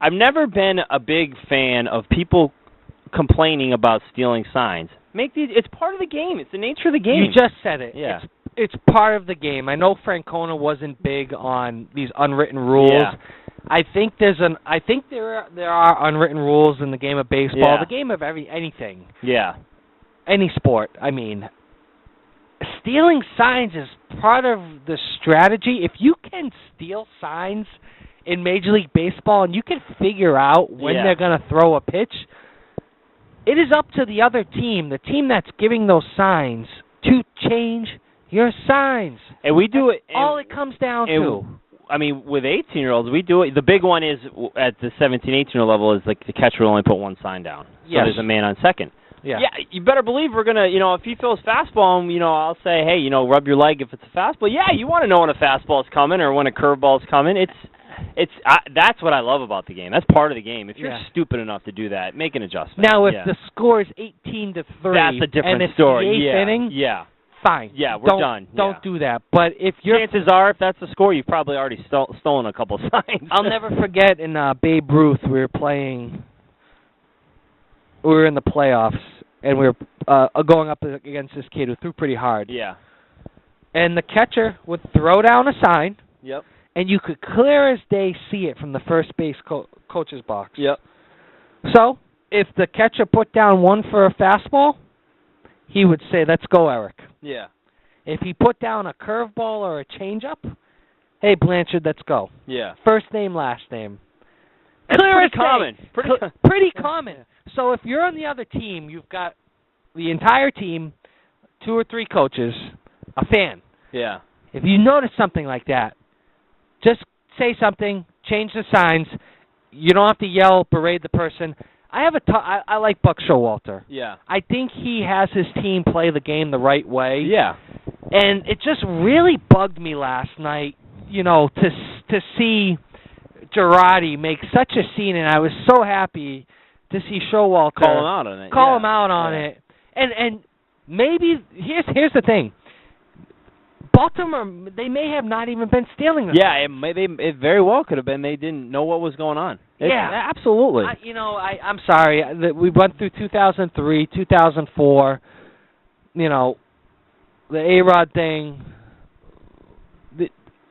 I've never been a big fan of people complaining about stealing signs. It's part of the game. It's the nature of the game. You just said it. Yeah. It's part of the game. I know Francona wasn't big on these unwritten rules. Yeah. I think there are unwritten rules in the game of baseball, the game of anything. Yeah. Any sport. I mean, stealing signs is part of the strategy. If you can steal signs in Major League Baseball and you can figure out when they're going to throw a pitch, it is up to the other team, the team that's giving those signs, to change your signs. And we do it. All it comes down to. I mean, with 18-year-olds, we do it. The big one is at the 17, 18-year-old level is like the catcher will only put one sign down. So there's a man on second. Yeah, you better believe we're going to, if he throws fastball, I'll say, hey, rub your leg if it's a fastball. Yeah, you want to know when a fastball's coming or when a curveball's coming. That's what I love about the game. That's part of the game. If you're stupid enough to do that, make an adjustment. Now, if the score is 18-3, that's a different and it's story. The eighth inning, fine. Yeah, we're done. Don't do that. But if chances are, if that's the score, you've probably already stolen a couple signs. I'll never forget in Babe Ruth, we were in the playoffs, and we were going up against this kid who threw pretty hard. Yeah. And the catcher would throw down a sign. Yep. And you could clear as day see it from the first base coach's box. Yep. So, if the catcher put down one for a fastball, he would say, let's go, Eric. Yeah. If he put down a curveball or a changeup, hey, Blanchard, let's go. Yeah. First name, last name. Clear as common. Pretty common. So if you're on the other team, you've got the entire team, 2 or 3 coaches, a fan. Yeah. If you notice something like that, just say something, change the signs. You don't have to yell, berate the person. I like Buck Showalter. Yeah. I think he has his team play the game the right way. Yeah. And it just really bugged me last night, to see Girardi make such a scene, and I was so happy to see Showalter call him out on it. Call him out on it. And maybe here's the thing. Baltimore, they may have not even been stealing them. Yeah, it very well could have been. They didn't know what was going on. Absolutely. I'm sorry. We went through 2003, 2004. The A-Rod thing.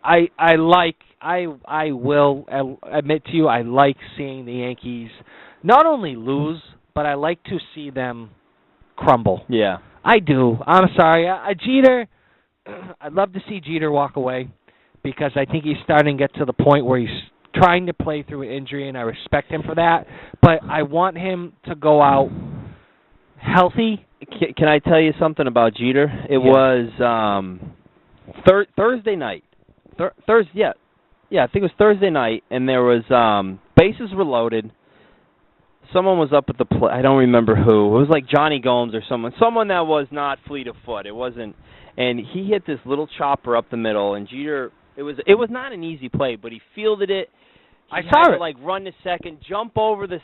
I will admit to you, I like seeing the Yankees not only lose, but I like to see them crumble. Yeah. I do. I'm sorry. Jeter, I'd love to see Jeter walk away because I think he's starting to get to the point where he's trying to play through an injury, and I respect him for that. But I want him to go out healthy. Can I tell you something about Jeter? It was Thursday night. I think it was Thursday night, and there was bases were loaded. Someone was up at the plate. I don't remember who. It was like Johnny Gomes or someone that was not fleet of foot. It wasn't, and he hit this little chopper up the middle, and Jeter. It was not an easy play, but he fielded it. I saw it. Like run to second, jump over the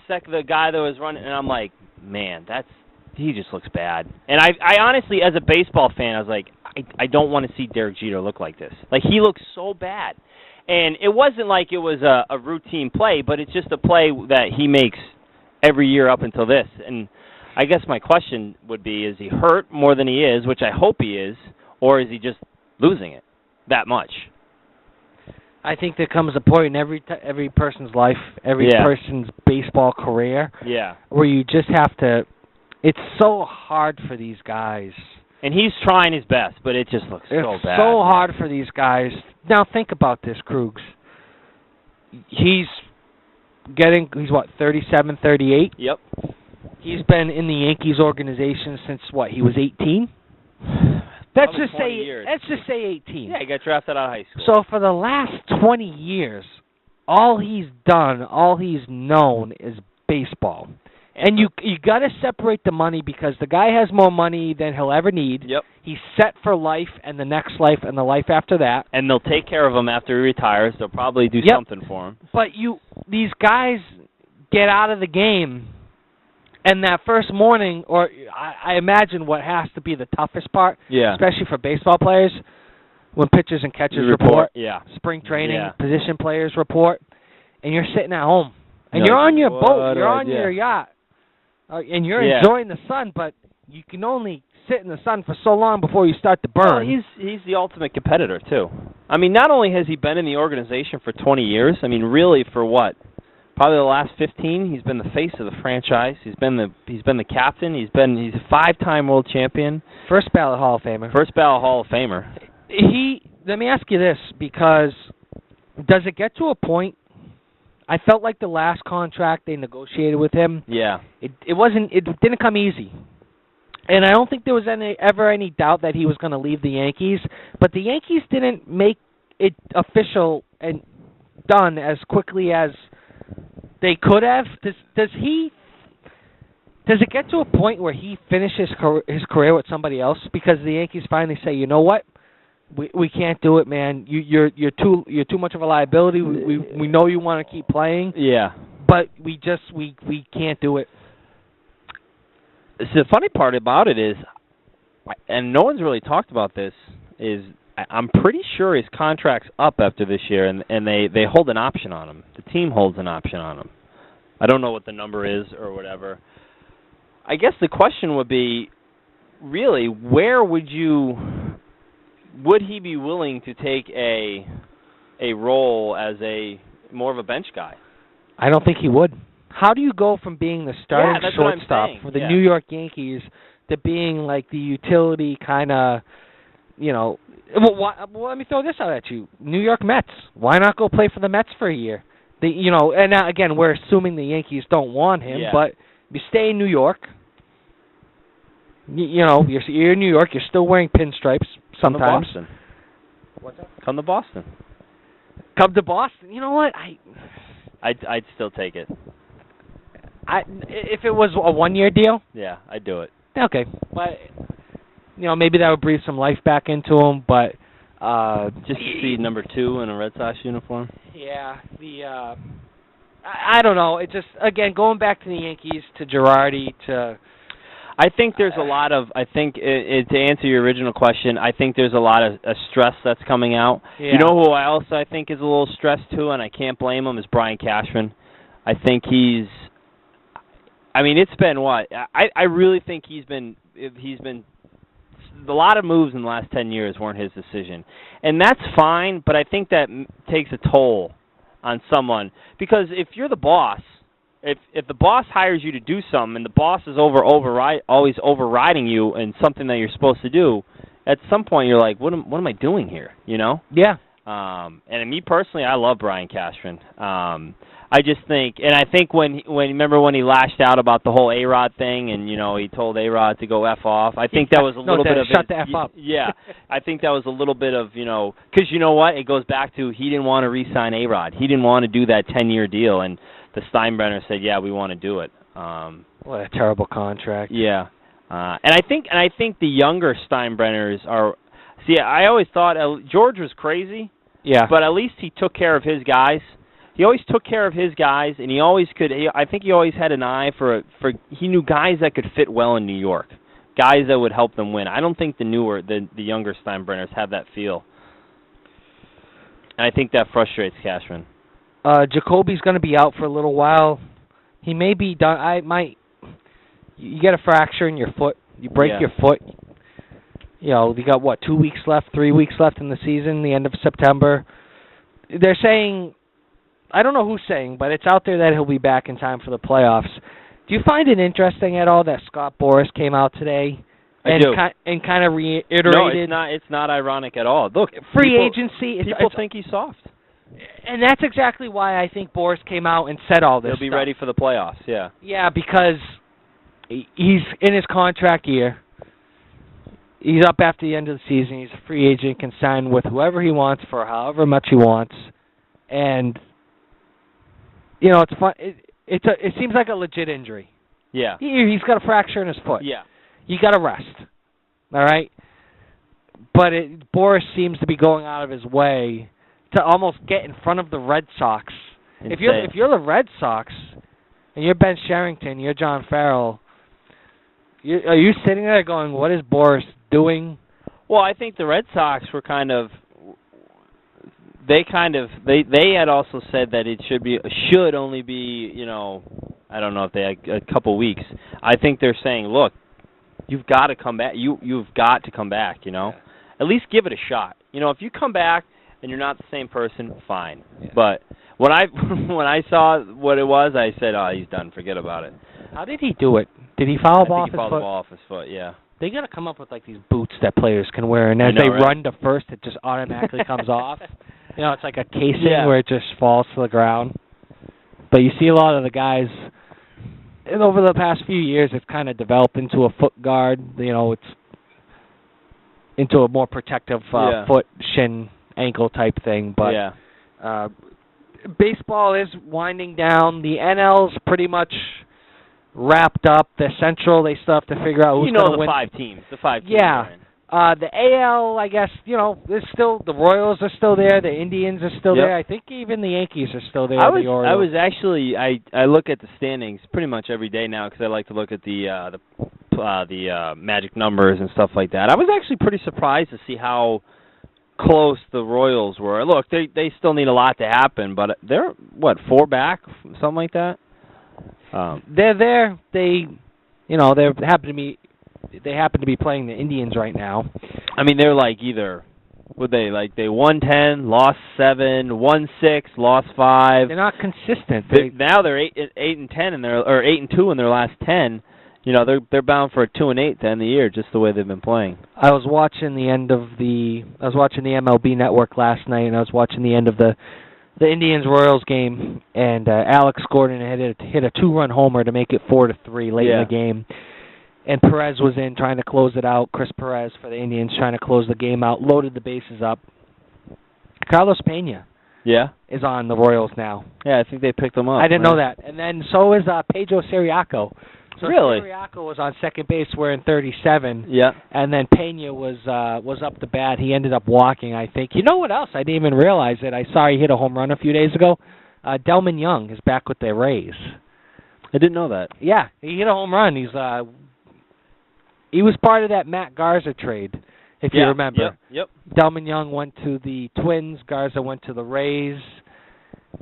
guy that was running, and I'm like, man, he just looks bad. And I honestly, as a baseball fan, I was like, I don't want to see Derek Jeter look like this. Like, he looks so bad. And it wasn't like it was a routine play, but it's just a play that he makes every year up until this. And I guess my question would be, is he hurt more than he is, which I hope he is, or is he just losing it that much? I think there comes a point in every person's life, every person's baseball career, where you just have to. It's so hard for these guys And he's trying his best, but it just looks so bad. It's so hard for these guys. Now think about this, Krugs. He's what, 37, 38? Yep. He's been in the Yankees organization since what? He was 18. Let's just say 18. Yeah, he got drafted out of high school. So for the last 20 years, all he's done, all he's known is baseball. And you got to separate the money because the guy has more money than he'll ever need. Yep. He's set for life and the next life and the life after that. And they'll take care of him after he retires. They'll probably do something for him. But these guys get out of the game, and that first morning, or I imagine what has to be the toughest part, especially for baseball players, when pitchers and catchers report, spring training, position players report, and you're sitting at home. And you're on your boat, you're on your yacht, and you're enjoying the sun, but you can only sit in the sun for so long before you start to burn. Well, he's the ultimate competitor, too. I mean, not only has he been in the organization for 20 years, I mean, really for what? Probably the last 15, he's been the face of the franchise. He's been the captain. He's a 5-time world champion. First ballot Hall of Famer. Let me ask you this, because does it get to a point? I felt like the last contract they negotiated with him. Yeah. It didn't come easy. And I don't think there was ever any doubt that he was going to leave the Yankees, but the Yankees didn't make it official and done as quickly as they could have. Does it get to a point where he finishes his career with somebody else because the Yankees finally say, you know what, we can't do it, man. You're too much of a liability. We know you want to keep playing. Yeah, but we can't do it. So the funny part about it is, and no one's really talked about this, is I'm pretty sure his contract's up after this year, and they hold an option on him. The team holds an option on him. I don't know what the number is or whatever. I guess the question would be, really, where would he be willing to take a role as more of a bench guy? I don't think he would. How do you go from being the starting shortstop for the New York Yankees to being like the utility kind of, well, let me throw this out at you. New York Mets. Why not go play for the Mets for a year? And again, we're assuming the Yankees don't want him, but you stay in New York. You're in New York. You're still wearing pinstripes sometimes. Come to Boston. What's that? Come to Boston. Come to Boston. You know what? I'd still take it. If it was a 1-year deal? Yeah, I'd do it. Okay. But, maybe that would breathe some life back into him, but... just to see number 2 in a Red Sox uniform? Yeah. I don't know. It just, again, going back to the Yankees, to Girardi, to... I think there's a lot of, to answer your original question, I think there's a lot of stress that's coming out. Yeah. You know who else I think is a little stressed too, and I can't blame him, is Brian Cashman. I think it's been what? I really think he's been a lot of moves in the last 10 years weren't his decision. And that's fine, but I think that takes a toll on someone. Because if you're the boss, if the boss hires you to do something and the boss is always overriding you in something that you're supposed to do, at some point you're like, what am I doing here? Yeah. And me personally, I love Brian Cashman. I just think, and I think when remember when he lashed out about the whole A-Rod thing, and he told A-Rod to go F off. I think that was a little bit of shut the F up. Yeah, I think that was a little bit of because you know what, it goes back to he didn't want to re-sign A-Rod. He didn't want to do that 10-year deal, and the Steinbrenner said, yeah, we want to do it. What a terrible contract. Yeah, and I think the younger Steinbrenners are. See, I always thought George was crazy. Yeah, but at least he took care of his guys. He always took care of his guys, and he always could. I think he always had an eye for. He knew guys that could fit well in New York, guys that would help them win. I don't think the younger Steinbrenners have that feel, and I think that frustrates Cashman. Jacoby's going to be out for a little while. He may be done. You get a fracture in your foot. You break your foot. You got 2 weeks left, 3 weeks left in the season. The end of September. They're saying. I don't know who's saying, but it's out there that he'll be back in time for the playoffs. Do you find it interesting at all that Scott Boras came out today and do. And kind of reiterated. No, it's not ironic at all. Look, free people, agency. People think he's soft. And that's exactly why I think Boris came out and said all this. He'll be ready for the playoffs. Yeah. Yeah, because he's in his contract year. He's up after the end of the season. He's a free agent, can sign with whoever he wants for however much he wants, and it's fun. It seems like a legit injury. Yeah. He's got a fracture in his foot. Yeah. You got to rest. All right. But Boris seems to be going out of his way to almost get in front of the Red Sox. If you're the Red Sox and you're Ben Sherrington, you're John Farrell, are you sitting there going, "What is Boris doing?" Well, I think the Red Sox were they had also said that it should only be, I don't know if they had a couple weeks. I think they're saying, look, you've got to come back. You've got to come back. Yeah. At least give it a shot. If you come back and you're not the same person, fine. Yeah. But when I saw what it was, I said, oh, he's done. Forget about it. How did he do it? Did he foul the ball off his foot? He fouled the ball off his foot. Yeah. They got to come up with these boots that players can wear, and as they right? run to first, it just automatically comes off. It's like a casing where it just falls to the ground. But you see a lot of the guys, and over the past few years, it's kind of developed into a foot guard. It's into a more protective foot, shin, ankle type thing. But baseball is winding down. The NL's pretty much wrapped up. The Central, they still have to figure out who's going to win. The five teams. Yeah. The AL, I guess, there's still, the Royals are still there, the Indians are still there. I think even the Yankees are still there. I look at the standings pretty much every day now because I like to look at the magic numbers and stuff like that. I was actually pretty surprised to see how close the Royals were. Look, they still need a lot to happen, but they're, 4 back, something like that? They're there. They happen to be playing the Indians right now. I mean, they're they won 10, lost 7, won 6, lost 5. They're not consistent. Now they're 8 and 10 or 8 and 2 in their last 10. They're bound for a 2 and 8 to end the year, just the way they've been playing. I was watching the MLB Network last night, and I was watching the end of the Indians-Royals game, and Alex Gordon had hit a 2-run homer to make it 4-3 late in the game. And Perez was in trying to close it out. Chris Perez for the Indians trying to close the game out, loaded the bases up. Carlos Pena is on the Royals now. Yeah, I think they picked him up. I didn't know that. And then so is Pedro Ciriaco. So really? Ciriaco was on second base wearing 37. Yeah. And then Pena was up the bat. He ended up walking, I think. You know what else? I didn't even realize it. I saw he hit a home run a few days ago. Delman Young is back with the Rays. I didn't know that. Yeah, he hit a home run. He was part of that Matt Garza trade, if you remember. Yep. Delman Young went to the Twins. Garza went to the Rays.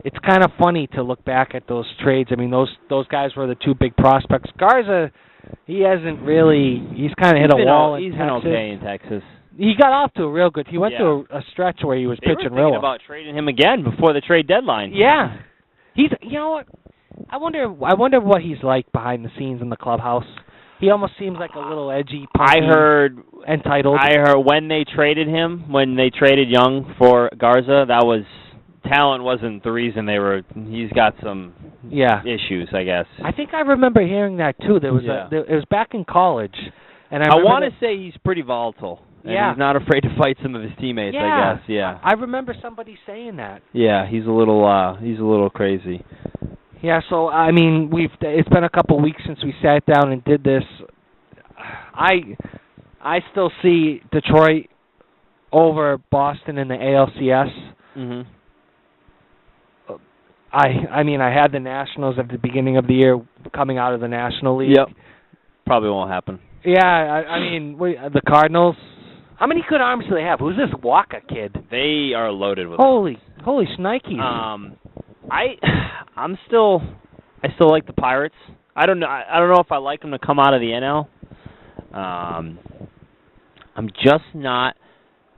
It's kind of funny to look back at those trades. I mean, those guys were the 2 big prospects. Garza, he's kind of hit a wall in Texas. He's been okay in Texas. He got off to a real good. He went to a stretch where he was pitching real well. They were thinking about trading him again before the trade deadline. Yeah. You know what? I wonder what he's like behind the scenes in the clubhouse. He almost seems like a little edgy, punky, entitled. I heard when they traded Young for Garza, talent wasn't the reason he's got some issues, I guess. I think I remember hearing that too. It was back in college. And I want to say he's pretty volatile. And he's not afraid to fight some of his teammates, I guess. Yeah. I remember somebody saying that. Yeah, he's a little crazy. Yeah, so I mean, it's been a couple weeks since we sat down and did this. I still see Detroit over Boston in the ALCS. Mhm. I mean, I had the Nationals at the beginning of the year coming out of the National League. Yep. Probably won't happen. Yeah, I mean, the Cardinals. How many good arms do they have? Who's this Waka kid? They are loaded with holy shnikes. I still like the Pirates. I don't know if I like them to come out of the NL. I'm just not.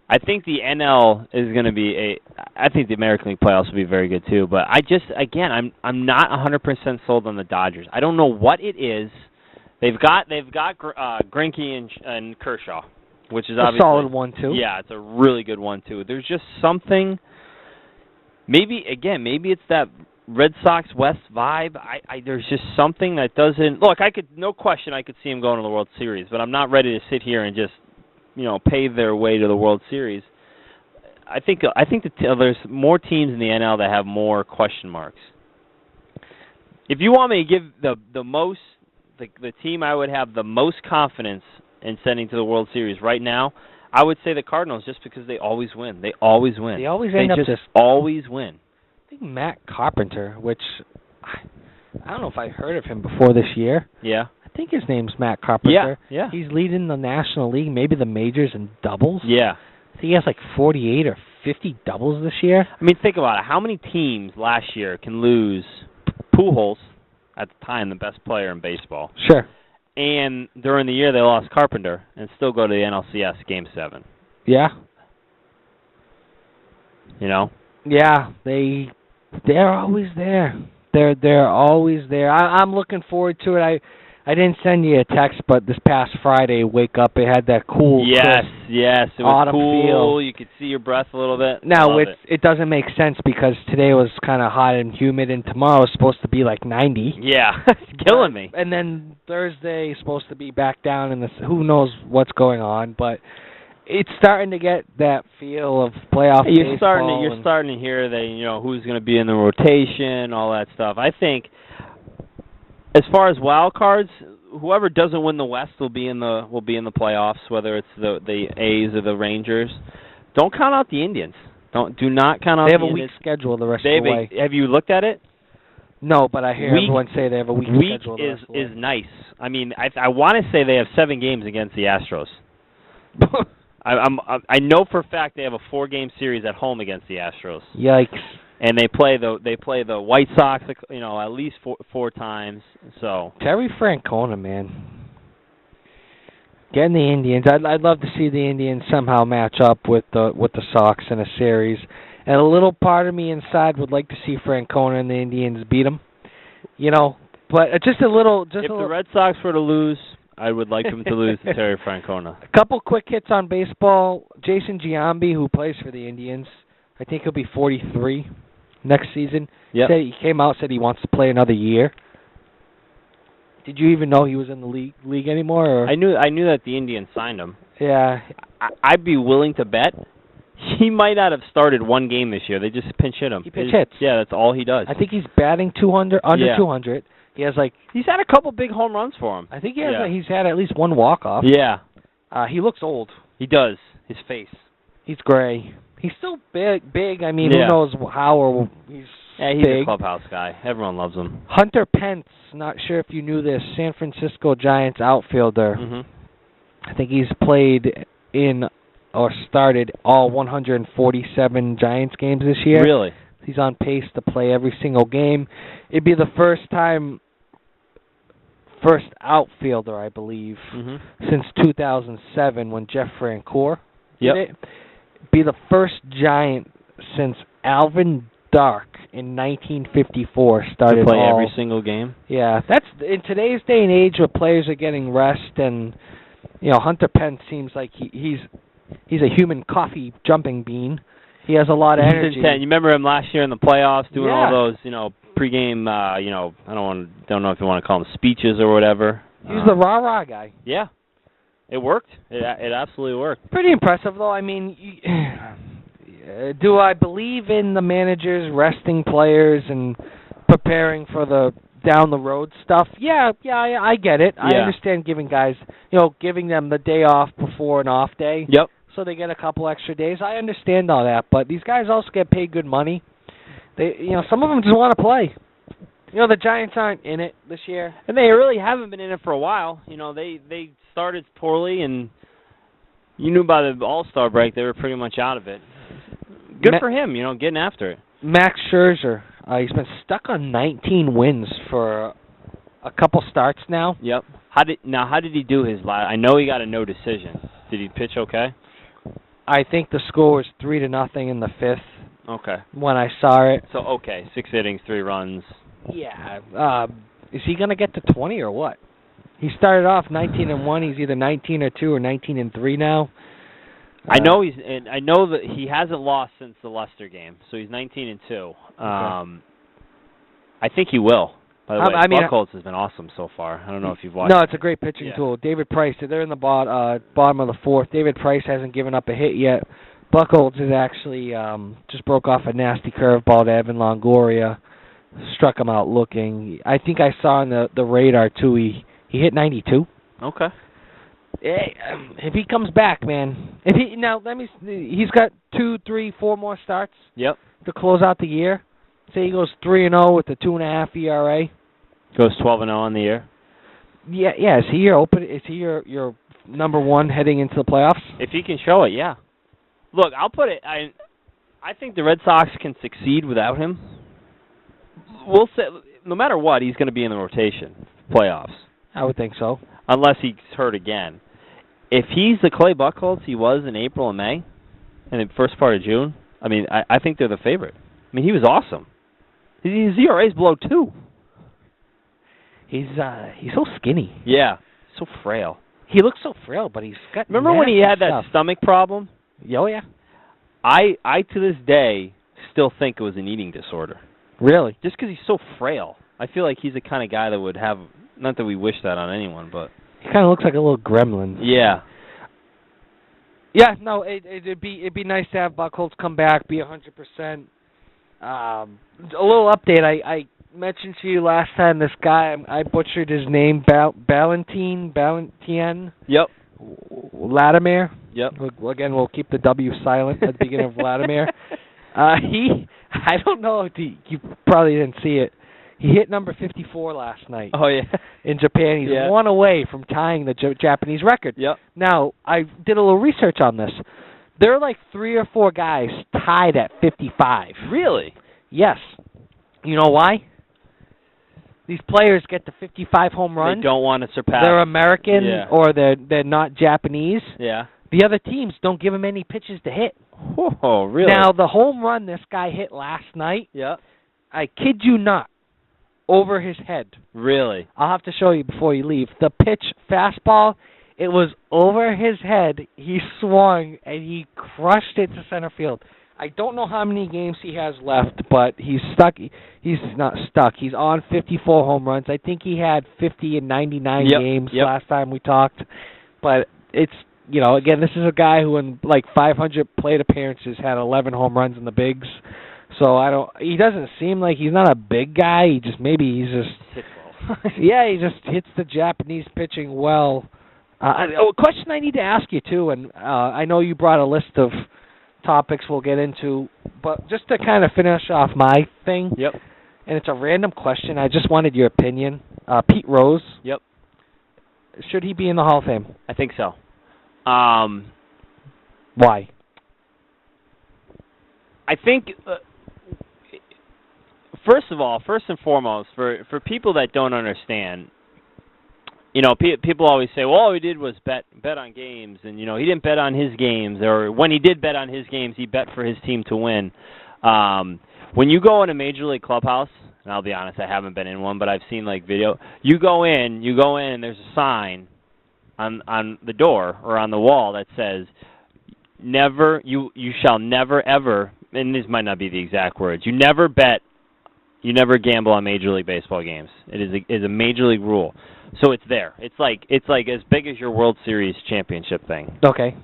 I think the NL is going to be I think the American League playoffs will be very good too. But I'm not 100% sold on the Dodgers. I don't know what it is. They've got Greinke and Kershaw, which is a obviously solid one too. Yeah, it's a really good one too. There's just something. Maybe it's that Red Sox West vibe. There's just something that doesn't look. No question I could see them going to the World Series, but I'm not ready to sit here and just pave their way to the World Series. I think there's more teams in the NL that have more question marks. If you want me to give the team I would have the most confidence in sending to the World Series right now, I would say the Cardinals, just because they always win. They always win. They always end up just always win. I think Matt Carpenter, which I don't know if I heard of him before this year. Yeah. I think his name's Matt Carpenter. Yeah. He's leading the National League, maybe the majors in doubles. Yeah. I think he has like 48 or 50 doubles this year. I mean, think about it. How many teams last year can lose Pujols, at the time the best player in baseball? Sure. And during the year they lost Carpenter and still go to the NLCS Game 7. Yeah. Yeah, they're always there. They're always there. I'm looking forward to it. I didn't send you a text, but this past Friday, wake up, it had that cool, yes, it was autumn cool. feel. You could see your breath a little bit. Now it doesn't make sense because today was kind of hot and humid, and tomorrow is supposed to be like 90. Yeah, it's killing me. And then Thursday is supposed to be back down in the. Who knows what's going on, but it's starting to get that feel of playoff You're baseball. starting to hear that who's going to be in the rotation, all that stuff. I think as far as wild cards, whoever doesn't win the West will be in the playoffs, whether it's the A's or the Rangers. Don't count out the Indians. Do not count out the Indians. They have a weak schedule the rest of the way. Have you looked at it? No, but I hear everyone say they have a weak schedule the rest of the way. Is nice. I mean, I want to say they have 7 games against the Astros. I know for a fact they have a 4-game series at home against the Astros. Yikes! And they play the White Sox, at least four times. So Terry Francona, man, getting the Indians. I'd love to see the Indians somehow match up with the Sox in a series. And a little part of me inside would like to see Francona and the Indians beat them. But just a little. If the Red Sox were to lose, I would like them to lose to Terry Francona. A couple quick hits on baseball. Jason Giambi, who plays for the Indians, I think he'll be 43 next season. Yep. He came out, said he wants to play another year. Did you even know he was in the league anymore? Or? I knew that the Indians signed him. Yeah. I'd be willing to bet he might not have started one game this year. They just pinch hit him. He pinch hits. Yeah, that's all he does. I think he's batting 200, under 200. He has he's had a couple big home runs for him. I think he's had at least one walk-off. Yeah. He looks old. He does. His face. He's gray. He's still big. I mean, who knows how or he's he's big. a clubhouse guy. Everyone loves him. Hunter Pence, not sure if you knew this, San Francisco Giants outfielder. Mm-hmm. I think he's played in or started all 147 Giants games this year. Really? He's on pace to play every single game. It'd be the first outfielder, I believe, since 2007 when Jeff Francoeur did it. Be the first Giant since Alvin Dark in 1954 started to play every single game. Yeah, that's in today's day and age where players are getting rest, and Hunter Pence seems like he's a human coffee jumping bean. He has a lot of energy. You remember him last year in the playoffs doing all those, pregame, I don't know if you want to call them speeches or whatever. He's the rah-rah guy. Yeah. It worked. It absolutely worked. Pretty impressive, though. I mean, do I believe in the managers resting players and preparing for the down-the-road stuff? Yeah, I get it. I understand giving guys, giving them the day off before an off day. Yep. So they get a couple extra days. I understand all that, but these guys also get paid good money. They, some of them just want to play. The Giants aren't in it this year, and they really haven't been in it for a while. They started poorly, and you knew by the All-Star break they were pretty much out of it. Good for him, getting after it. Max Scherzer, he's been stuck on 19 wins for a couple starts now. Yep. How did he do his last? I know he got a no decision. Did he pitch okay? I think the score was 3-0 in the 5th. Okay. When I saw it. So 6 innings, 3 runs. Yeah. Is he going to get to 20 or what? He started off 19-1. He's either 19-2 or 19-3 now. I know I know that he hasn't lost since the Leicester game, so he's 19-2. Okay. I think he will. By the way, I mean, Buchholz has been awesome so far. I don't know if you've watched. No, it's a great pitching tool. David Price, they're in the bottom of the fourth. David Price hasn't given up a hit yet. Buchholz has actually just broke off a nasty curveball to Evan Longoria. Struck him out looking. I think I saw on the radar, too, he hit 92. Okay. If he comes back, man. He's got 2, 3, 4 more starts. Yep. To close out the year. Say he goes 3-0 with a 2.5 ERA. Goes 12-0 on the year. Yeah. Is he your number one heading into the playoffs? If he can show it, yeah. Look, I'll put it. I think the Red Sox can succeed without him. We'll say, no matter what, he's going to be in the rotation playoffs. I would think so. Unless he's hurt again. If he's the Clay Buchholz he was in April and May, and the first part of June, I mean, I think they're the favorite. I mean, he was awesome. His ERA's below 2. He's so skinny. Yeah, so frail. He looks so frail, but he's got. Remember when he had that stomach problem? Oh yeah. I to this day still think it was an eating disorder. Really? Just because he's so frail. I feel like he's the kind of guy that would have. Not that we wish that on anyone, but he kind of looks like a little gremlin. Yeah. Yeah. No, it'd be nice to have Buchholz come back, be 100%. A little update. I mentioned to you last time this guy. I butchered his name. Ballantine. Yep. Latimer. Yep. Again, we'll keep the W silent at the beginning of Vladimir. I don't know if you probably didn't see it. He hit number 54 last night. Oh, yeah. In Japan. He's 1 away from tying the Japanese record. Yep. Now, I did a little research on this. There are like 3 or 4 guys tied at 55. Really? Yes. You know why? These players get to 55 home runs. They don't want to surpass. They're American or they're not Japanese. Yeah. The other teams don't give them any pitches to hit. Oh, really? Now, the home run this guy hit last night, I kid you not, over his head. Really? I'll have to show you before you leave. The pitch, fastball, it was over his head. He swung, and he crushed it to center field. I don't know how many games he has left, but he's stuck. He's not stuck. He's on 54 home runs. I think he had 50 in 99 games last time we talked. But it's, again, this is a guy who in like 500 plate appearances had 11 home runs in the bigs. So he doesn't seem like he's not a big guy. He's just hits well. he just hits the Japanese pitching well. A question I need to ask you too, and I know you brought a list of topics we'll get into, but just to kind of finish off my thing. Yep. And it's a random question. I just wanted your opinion. Pete Rose. Yep. Should he be in the Hall of Fame? I think so. Why? I think, first and foremost, for people that don't understand, people always say, well, all he did was bet on games, and, he didn't bet on his games, or when he did bet on his games, he bet for his team to win. When you go in a Major League clubhouse, and I'll be honest, I haven't been in one, but I've seen, video, you go in, and there's a sign on the door or on the wall that says, you shall never, ever, and this might not be the exact words, you never gamble on Major League Baseball games. It is a Major League rule. So it's there. It's like as big as your World Series championship thing. Okay.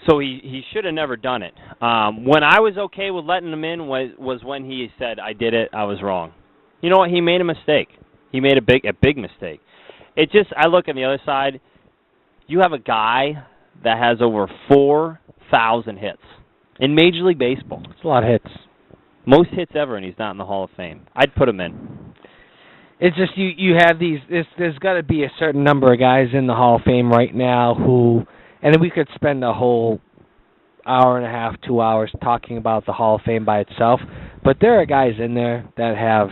So he should have never done it. When I was okay with letting him in was when he said, I did it, I was wrong. You know what? He made a mistake. He made a big mistake. It just, I look on the other side, you have a guy that has over 4,000 hits in Major League Baseball. It's a lot of hits. Most hits ever, and he's not in the Hall of Fame. I'd put him in. It's just you have these. There's got to be a certain number of guys in the Hall of Fame right now who, and we could spend a whole hour and a half, 2 hours talking about the Hall of Fame by itself. But there are guys in there that have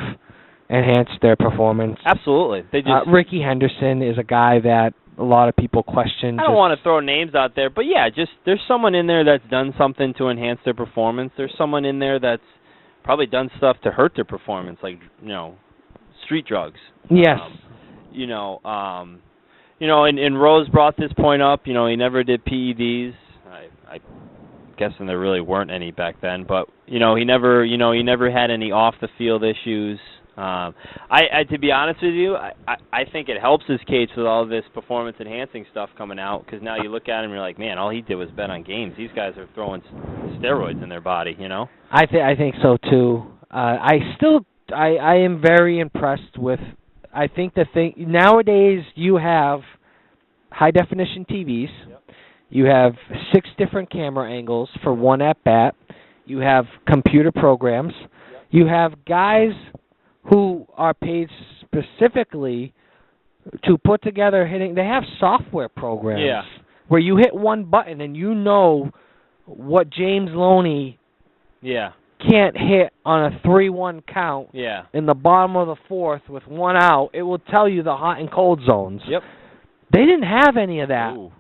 enhanced their performance. Absolutely. They just Ricky Henderson is a guy that a lot of people question. I don't want to throw names out there, but yeah, just there's someone in there that's done something to enhance their performance. There's someone in there that's probably done stuff to hurt their performance, like street drugs. Yes. and Rose brought this point up. He never did PEDs. I guessing there really weren't any back then, but he never had any off the field issues. I to be honest with you, I think it helps his case with all this performance enhancing stuff coming out, because now you look at him and you're like, man, all he did was bet on games. These guys are throwing steroids in their body, I think so too. I am very impressed with. I think the thing nowadays, you have high definition TVs. Yep. You have 6 different camera angles for one at bat. You have computer programs. Yep. You have guys who are paid specifically to put together hitting. They have software programs where you hit one button and you know what James Loney can't hit on a 3-1 count in the bottom of the 4th with 1 out. It will tell you the hot and cold zones. Yep. They didn't have any of that. Ooh.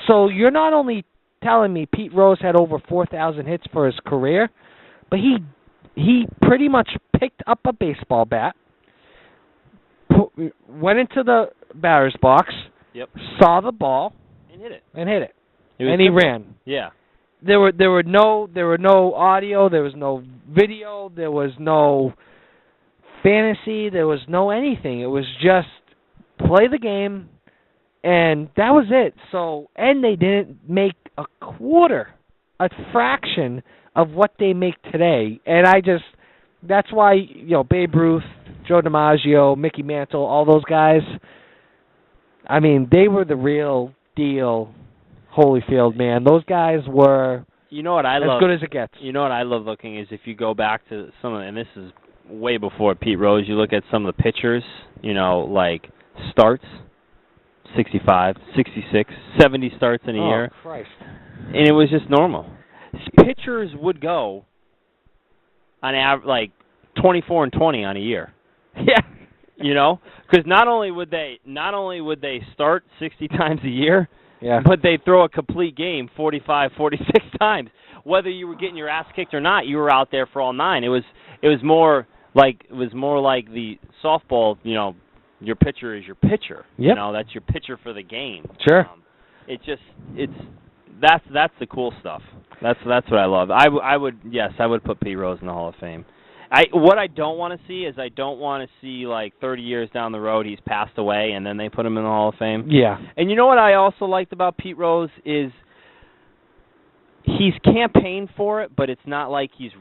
So you're not only telling me Pete Rose had over 4,000 hits for his career, but he pretty much picked up a baseball bat, went into the batter's box, saw the ball, and hit it. And he ran. Yeah. There were no audio, there was no video, there was no fantasy, there was no anything. It was just play the game, and that was it. So, and they didn't make a fraction of what they make today. And that's why, Babe Ruth, Joe DiMaggio, Mickey Mantle, all those guys, I mean, they were the real deal Holyfield, man. Those guys were as good as it gets. You know what I love looking is if you go back to and this is way before Pete Rose, you look at some of the pitchers, like starts, 65, 66, 70 starts in a year. Oh, Christ. And it was just normal. Pitchers would go on average, 24 and 20 on a year. Yeah. Because not only would they start 60 times a year, but they throw a complete game 45, 46 times. Whether you were getting your ass kicked or not, you were out there for all 9. It was more like the softball. Your pitcher is your pitcher. Yep. That's your pitcher for the game. Sure. That's the cool stuff. That's what I love. I would put Pete Rose in the Hall of Fame. What I don't want to see is 30 years down the road he's passed away and then they put him in the Hall of Fame. Yeah. And you know what I also liked about Pete Rose is he's campaigned for it, but it's not like he's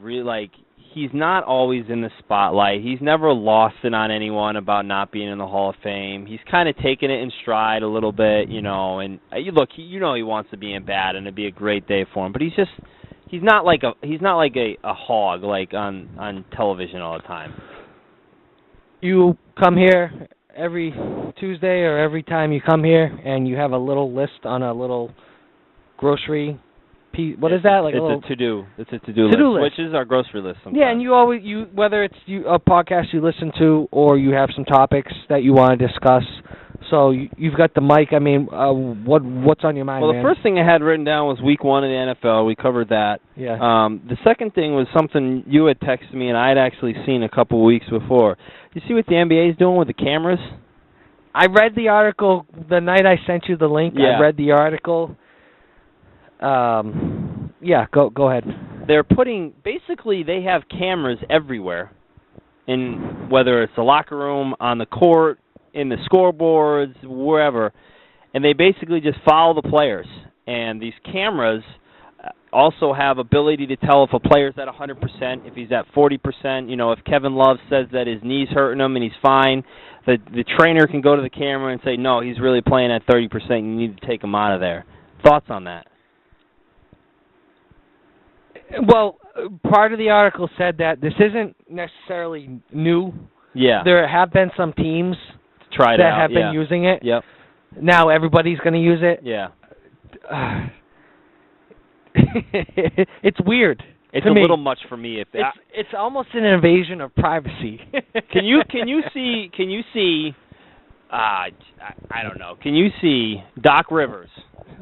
he's not always in the spotlight. He's never lost it on anyone about not being in the Hall of Fame. He's kind of taken it in stride a little bit, and look, he wants to be in bad and it'd be a great day for him, but he's not like a hog on television all the time. You come here every Tuesday or every time you come here and you have a little list on a little grocery piece. What is that? It's a to-do list, which is our grocery list sometimes. Yeah, and whether it's a podcast you listen to or you have some topics that you want to discuss. So you've got the mic. I mean, what's on your mind, Well, man? the first thing I had written down was Week 1 of the NFL. We covered that. Yeah. The second thing was something you had texted me, and I had actually seen a couple of weeks before. You see what the NBA is doing with the cameras? I read the article the night I sent you the link. Yeah. I read the article. Go ahead. They're basically they have cameras everywhere, in whether it's the locker room, on the court, in the scoreboards, wherever, and they basically just follow the players. And these cameras also have ability to tell if a player's at 100%, if he's at 40%. If Kevin Love says that his knee's hurting him and he's fine, the trainer can go to the camera and say, no, he's really playing at 30%, you need to take him out of there. Thoughts on that? Well, part of the article said that this isn't necessarily new. Yeah. There have been some teams that have been using it. Yep. Now everybody's going to use it. Yeah. It's weird. It's a little much for me. It's almost an invasion of privacy. Can you see? I don't know. Can you see Doc Rivers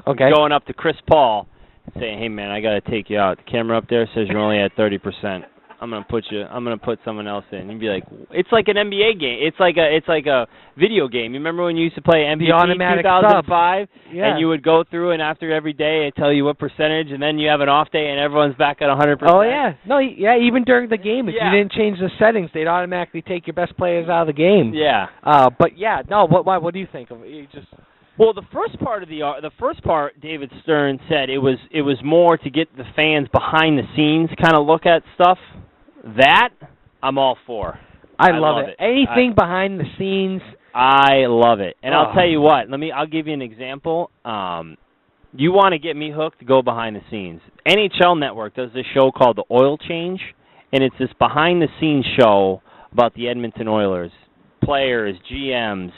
going up to Chris Paul and saying, "Hey man, I got to take you out. The camera up there says you're only at 30%. I'm gonna put someone else in. You'd be like, it's like an NBA game. It's like a video game. You remember when you used to play MVP The automatic 2005, Yeah. and you would go through and after every day it tell you what percentage, and then you have an off day and everyone's back at 100%. Oh yeah, no, yeah. Even during the game, if Yeah. you didn't change the settings, they'd automatically take your best players out of the game. Yeah. But yeah, no. What do you think of it? You just Well, the first part, David Stern said it was more to get the fans behind the scenes, kind of look at stuff. That I'm all for. I love it. Anything behind the scenes. I love it, and I'll tell you what. I'll give you an example. You want to get me hooked? Go behind the scenes. NHL Network does this show called The Oil Change, and it's this behind the scenes show about the Edmonton Oilers, players, GMs,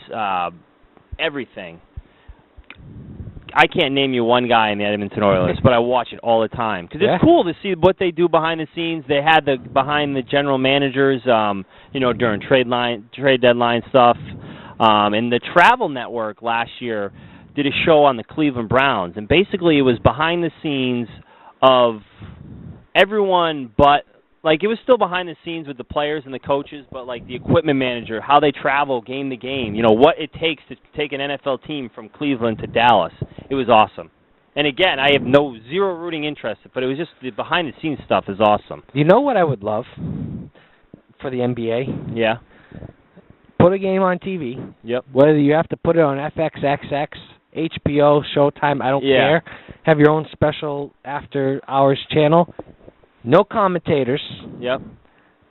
everything. I can't name you one guy in the Edmonton Oilers, but I watch it all the time because it's cool to see what they do behind the scenes. They had behind the general managers, during trade deadline stuff, and the Travel Network last year did a show on the Cleveland Browns, and basically it was behind the scenes of everyone but. Like, it was still behind the scenes with the players and the coaches, but, like, the equipment manager, how they travel game to game, what it takes to take an NFL team from Cleveland to Dallas. It was awesome. And, again, I have zero rooting interest, but it was just the behind-the-scenes stuff is awesome. You know what I would love for the NBA? Yeah. Put a game on TV. Yep. Whether you have to put it on FXXX, HBO, Showtime, I don't care. Have your own special after-hours channel. No commentators. Yep.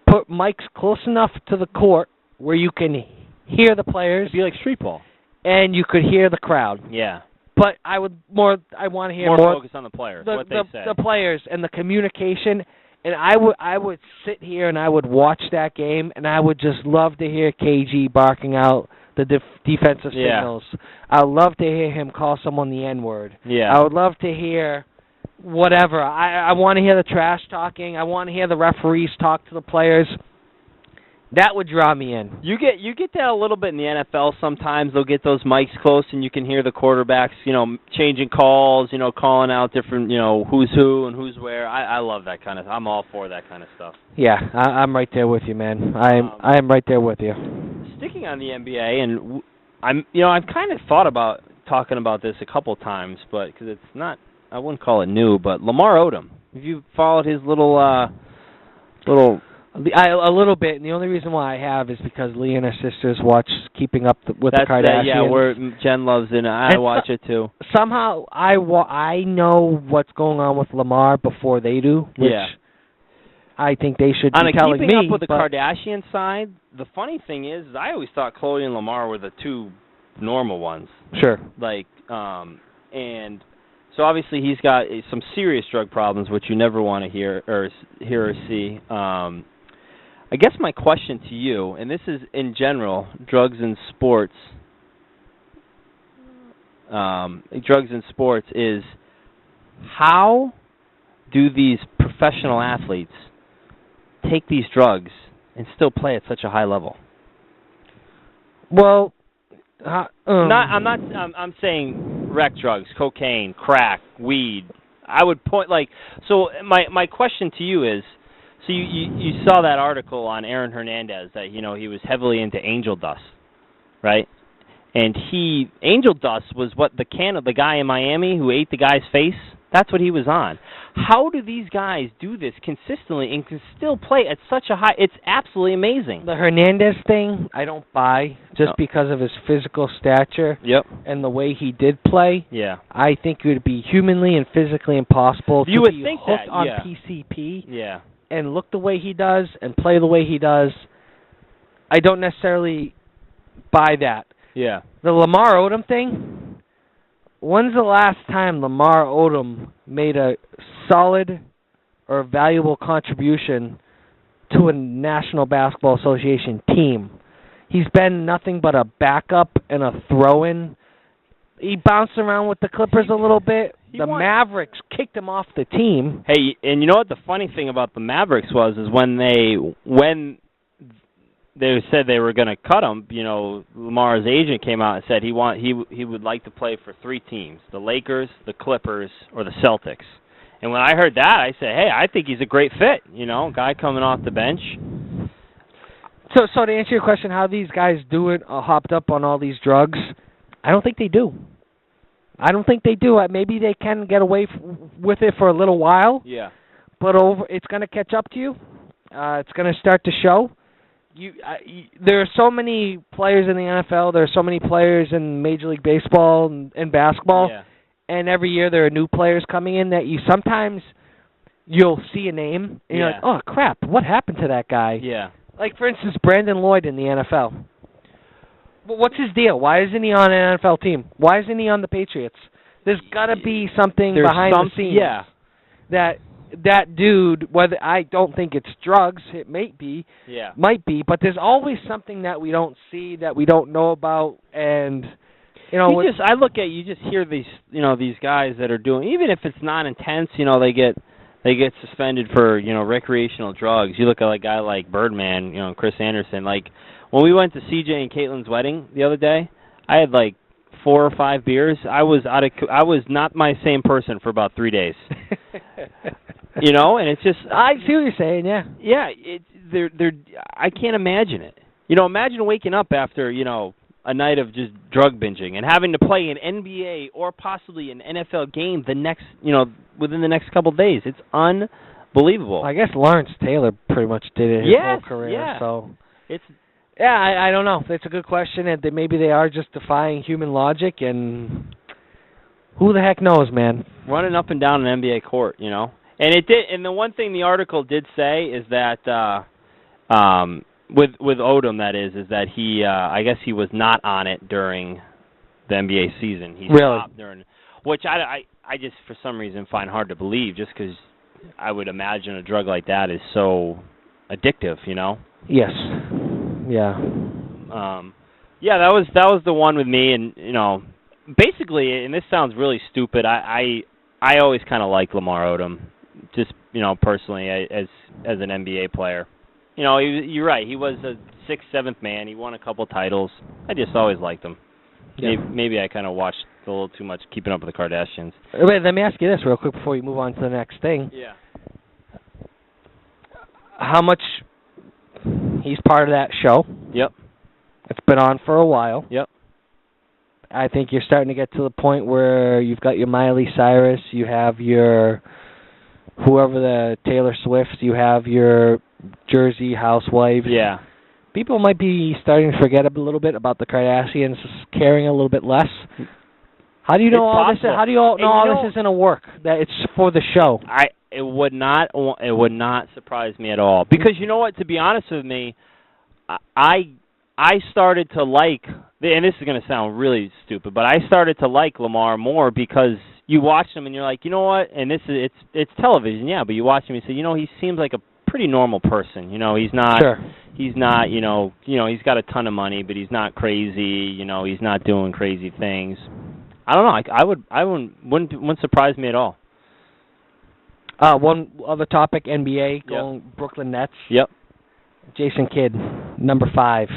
Put mics close enough to the court where you can hear the players. It'd be like street ball. And you could hear the crowd. Yeah. But I want to hear more focus on the players, what they say. The players and the communication. And I would sit here and I would watch that game, and I would just love to hear KG barking out the defensive signals. I would love to hear him call someone the N-word. Yeah. I would love to hear whatever. I want to hear the trash talking. I want to hear the referees talk to the players. That would draw me in. You get that a little bit in the NFL sometimes. They'll get those mics close and you can hear the quarterbacks, changing calls, calling out different, who's who and who's where. I love that kind of I'm all for that kind of stuff. Yeah, I'm right there with you, man. I'm right there with you. Sticking on the NBA, and I've kind of thought about talking about this a couple times, but because it's not, I wouldn't call it new, but Lamar Odom. Have you followed his little? A little bit, and the only reason why I have is because Lee and her sisters watch Keeping Up with the Kardashians. Where Jen loves it, and I watch it too. Somehow, I know what's going on with Lamar before they do, which I think they should be telling me. Keeping Up with the Kardashian side, the funny thing is I always thought Khloe and Lamar were the two normal ones. Sure. And so obviously he's got some serious drug problems, which you never want to hear or see. I guess my question to you, and this is in general, drugs in sports, is how do these professional athletes take these drugs and still play at such a high level? Well, I'm saying rec drugs, cocaine, crack, weed. I would point so. My question to you is, so you saw that article on Aaron Hernandez that he was heavily into angel dust, right? And angel dust was what the guy in Miami who ate the guy's face. That's what he was on. How do these guys do this consistently and can still play at such a high? It's absolutely amazing. The Hernandez thing, I don't buy just because of his physical stature. Yep. And the way he did play. Yeah. I think it would be humanly and physically impossible to be hooked on PCP. Yeah. And look the way he does and play the way he does. I don't necessarily buy that. Yeah. The Lamar Odom thing. When's the last time Lamar Odom made a solid or valuable contribution to a National Basketball Association team? He's been nothing but a backup and a throw-in. He bounced around with the Clippers a little bit. The Mavericks kicked him off the team. Hey, and you know what the funny thing about the Mavericks is when they said they were going to cut him, Lamar's agent came out and said he would like to play for three teams, the Lakers, the Clippers, or the Celtics. And when I heard that, I said, hey, I think he's a great fit. Guy coming off the bench. So to answer your question, how these guys do it, hopped up on all these drugs, I don't think they do. I don't think they do. Maybe they can get away with it for a little while. Yeah. But it's going to catch up to you. It's going to start to show. There are so many players in the NFL. There are so many players in Major League Baseball and basketball. Yeah. And every year there are new players coming in that sometimes you'll see a name and you're like, oh, crap, what happened to that guy? Yeah. Like, for instance, Brandon Lloyd in the NFL. Well, what's his deal? Why isn't he on an NFL team? Why isn't he on the Patriots? There's got to be something behind the scenes. Yeah. That dude, whether I don't think it's drugs, it might be, but there's always something that we don't see, that we don't know about, and I look at you just hear these these guys that are doing, even if it's not intense, they get suspended for recreational drugs. You look at a guy like Birdman, Chris Anderson. Like when we went to CJ and Caitlin's wedding the other day, I had 4 or 5 beers. I was not my same person for about 3 days. And it's just, I see what you're saying. Yeah. Yeah. I can't imagine it. Imagine waking up after a night of just drug binging and having to play an NBA or possibly an NFL game within the next couple of days. It's unbelievable. I guess Lawrence Taylor pretty much did it his whole career. Yeah. So it's. Yeah, I don't know. It's a good question, and maybe they are just defying human logic, and who the heck knows, man? Running up and down an NBA court, And it did. And the one thing the article did say is that with Odom, that is that he, I guess he was not on it during the NBA season. He stopped during, which I just for some reason find hard to believe, just because I would imagine a drug like that is so addictive, Yes. Yeah. That was the one with me, and basically, and this sounds really stupid. I always kind of like Lamar Odom, just personally as an NBA player. You're right. He was a 6th, 7th man. He won a couple titles. I just always liked him. Yeah. Maybe I kind of watched a little too much Keeping Up with the Kardashians. Wait, let me ask you this real quick before we move on to the next thing. Yeah. How much? He's part of that show. Yep. It's been on for a while. Yep. I think you're starting to get to the point where you've got your Miley Cyrus, you have your whoever the Taylor Swift, you have your Jersey housewives. Yeah. People might be starting to forget a little bit about the Kardashians, caring a little bit less. How do you know all this? How do you all know all this is going to work? That it's for the show. It would not surprise me at all, because you know what? To be honest with me, I started to like, and this is going to sound really stupid, but I started to like Lamar more because you watch him and you're like, you know what? And it's television, yeah, but you watch him and you say, he seems like a pretty normal person. He's not. Sure. He's not. He's got a ton of money, but he's not crazy. He's not doing crazy things. I don't know. I wouldn't surprise me at all. One other topic, NBA, Brooklyn Nets. Yep. Jason Kidd, number 5.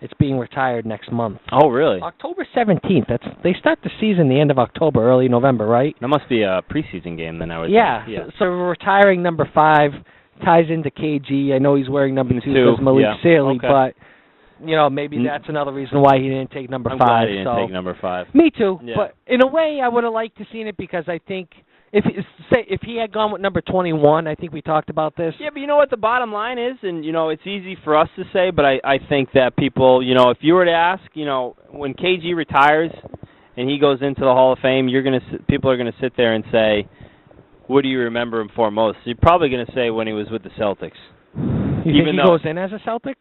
It's being retired next month. Oh, really? October 17th. They start the season the end of October, early November, right? That must be a preseason game then, I would think. Yeah. So retiring number 5 ties into KG. I know he's wearing number 2 because Malik Sealy, but maybe that's another reason why he didn't take number 5. I'm glad he didn't take number 5. Me too. Yeah. But in a way, I would have liked to seen it, because I think if he had gone with number 21, I think we talked about this. Yeah, but you know what the bottom line is, and it's easy for us to say, but I think that people, if you were to ask, when KG retires and he goes into the Hall of Fame, people are gonna sit there and say, what do you remember him for most? You're probably gonna say when he was with the Celtics. You think he goes in as a Celtic?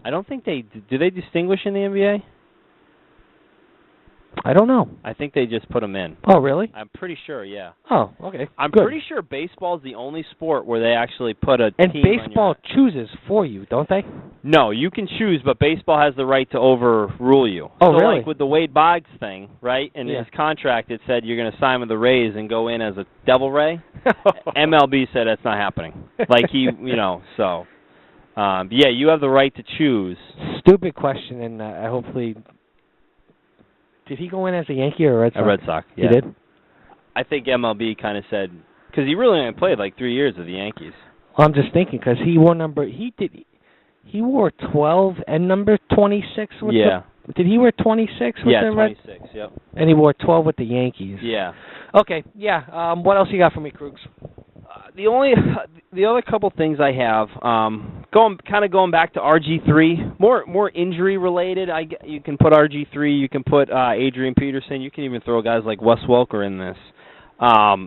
I don't think do they distinguish in the NBA? I don't know. I think they just put them in. Oh, really? I'm pretty sure, yeah. Oh, okay. I'm pretty sure baseball's the only sport where they actually put a and team baseball chooses for you, don't they? No, you can choose, but baseball has the right to overrule you. Oh, so, really? Like with the Wade Boggs thing, right? In his contract, it said you're going to sign with the Rays and go in as a Devil Ray. MLB said that's not happening. Like so. Yeah, you have the right to choose. Stupid question, and hopefully... Did he go in as a Yankee or a Red Sox? A Red Sox, yeah. He did? I think MLB kind of said, because he really only played like 3 years with the Yankees. Well, I'm just thinking because he wore 12 and number 26 with did he wear 26 with the Red? 26, yep. And he wore 12 with the Yankees. Yeah. Okay, yeah. What else you got for me, Krugs? The other couple things I have, going back to RG3, more injury related. You can put RG3, you can put Adrian Peterson, you can even throw guys like Wes Welker in this. I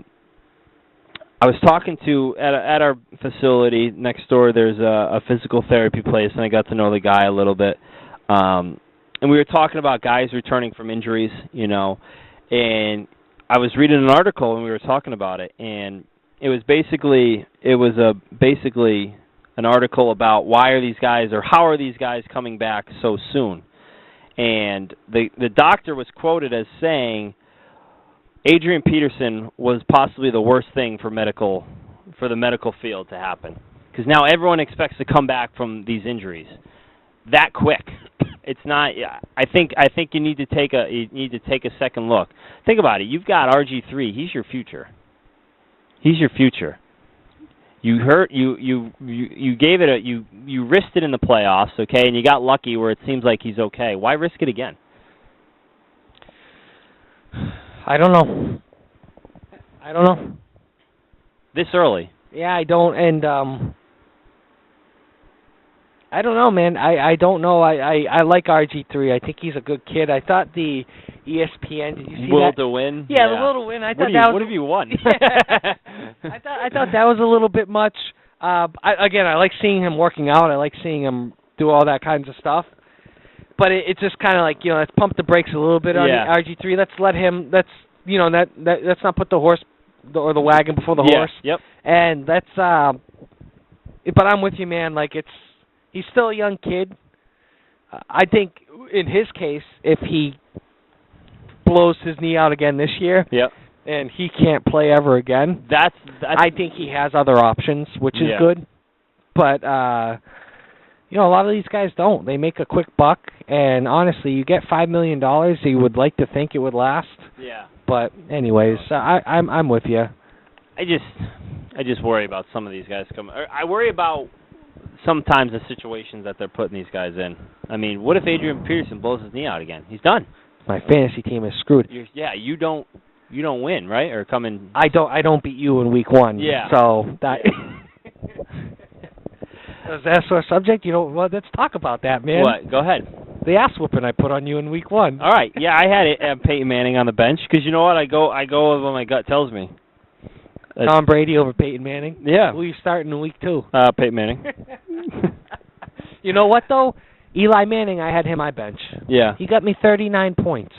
was talking to at our facility next door. There's a physical therapy place, and I got to know the guy a little bit. And we were talking about guys returning from injuries, and I was reading an article and we were talking about it, and it was basically an article about why are these guys or how are these guys coming back so soon. And the doctor was quoted as saying Adrian Peterson was possibly the worst thing for the medical field to happen, because now everyone expects to come back from these injuries that quick. It's not. I think you need to take a second look. Think about it. You've got RG3. He's your future. He's your future. You gave it you risked it in the playoffs, okay, and you got lucky where it seems like he's okay. Why risk it again? I don't know. This early. Yeah, I don't, and I don't know, man. I don't know. I like RG3. I think he's a good kid. I thought the ESPN. Did you see Will that? to win. Yeah, the Will to win. I thought that was. What have you won? I thought that was a little bit much. I like seeing him working out. I like seeing him do all that kinds of stuff. But it's just kind of like, let's pump the brakes a little bit on RG3. Let's let him. Let's not put the horse or the wagon before the horse. Yep. And that's. But I'm with you, man. Like he's still a young kid. I think in his case, if he blows his knee out again this year, and he can't play ever again, that's I think he has other options, which is good. But a lot of these guys don't. They make a quick buck, and honestly, you get $5 million. You would like to think it would last. Yeah. But anyways, I'm with you. I just worry about some of these guys coming. I worry about sometimes the situations that they're putting these guys in. I mean, what if Adrian Peterson blows his knee out again? He's done. My fantasy team is screwed. You don't win, right? Or come in. I don't beat you in week 1. Yeah. So that. Is that sort of subject? Well, let's talk about that, man. What? Go ahead. The ass whooping I put on you in week 1. All right. Yeah, I had Peyton Manning on the bench because you know what? I go with what my gut tells me. Tom Brady over Peyton Manning? Yeah. Who are you starting in week 2? Peyton Manning. You know what, though? Eli Manning, I had him on my bench. Yeah. He got me 39 points.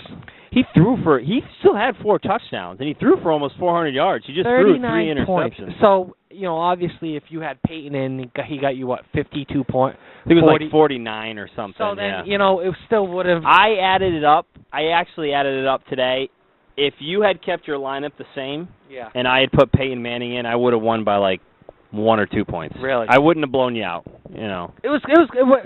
He still had 4 touchdowns, and he threw for almost 400 yards. He just threw 3 interceptions. Points. So, obviously, if you had Peyton in, he got you, 52 points? I think it was like 49 or something. So then, it still would have... I added it up. I actually added it up today. If you had kept your lineup the same, and I had put Peyton Manning in, I would have won by 1 or 2 points. Really? I wouldn't have blown you out. It was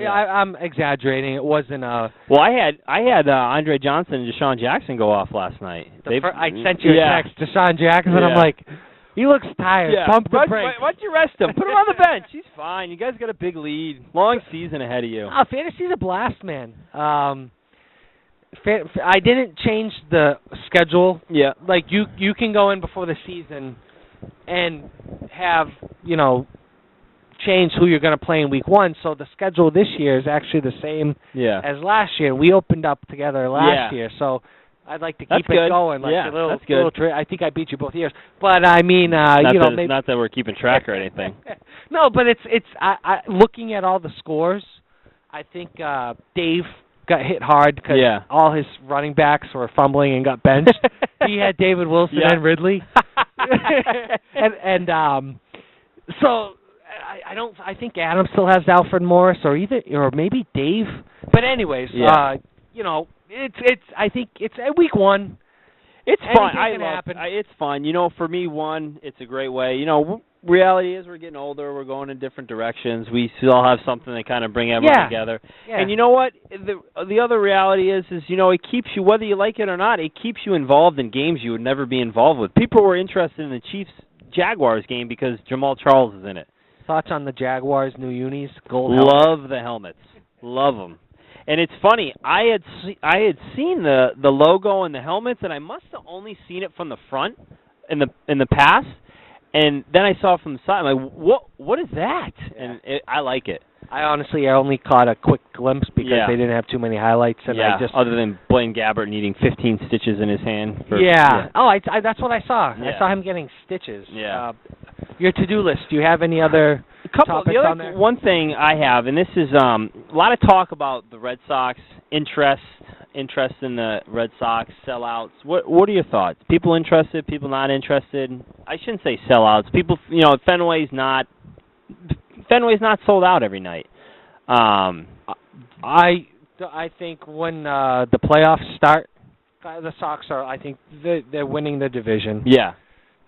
I'm exaggerating. It wasn't Well, I had Andre Johnson and Deshaun Jackson go off last night. I sent you a text, Deshaun Jackson. I'm like, he looks tired. Pump the brakes. Why don't you rest him? Put him on the bench. He's fine. You guys got a big lead. Long season ahead of you. Fantasy's a blast, man. I didn't change the schedule. Yeah. Like you can go in before the season and have, change who you're going to play in week 1. So the schedule this year is actually the same as last year. We opened up together last year, so I'd like to keep it going. That's good. I think I beat you both years, but I mean, maybe not that we're keeping track or anything. No, but it's looking at all the scores. I think Dave got hit hard because all his running backs were fumbling and got benched. He had David Wilson and Ridley, so. I think Adam still has Alfred Morris or maybe Dave. But anyways, I think it's week 1. It's fun. Anything can happen. It's fun. For me, 1, it's a great way. reality is we're getting older. We're going in different directions. We still have something to kind of bring everyone together. Yeah. And you know what? The other reality is it keeps you, whether you like it or not, it keeps you involved in games you would never be involved with. People were interested in the Chiefs-Jaguars game because Jamal Charles is in it. Thoughts on the Jaguars' new unis? Gold helmets? Love the helmets. Love them. And it's funny. I had seen the logo and the helmets, and I must have only seen it from the front in the past. And then I saw it from the side. I'm like, what is that? Yeah. And I like it. I only caught a quick glimpse because they didn't have too many highlights. And I just, other than Blaine Gabbert needing 15 stitches in his hand. Oh, that's what I saw. Yeah. I saw him getting stitches. Yeah. Your to-do list, do you have any other topics on there? One thing I have, and this is a lot of talk about the Red Sox, interest in the Red Sox, sellouts. What are your thoughts? People interested, people not interested? I shouldn't say sellouts. People, Fenway's not sold out every night. I think when the playoffs start, the Sox are. I think they're winning the division. Yeah.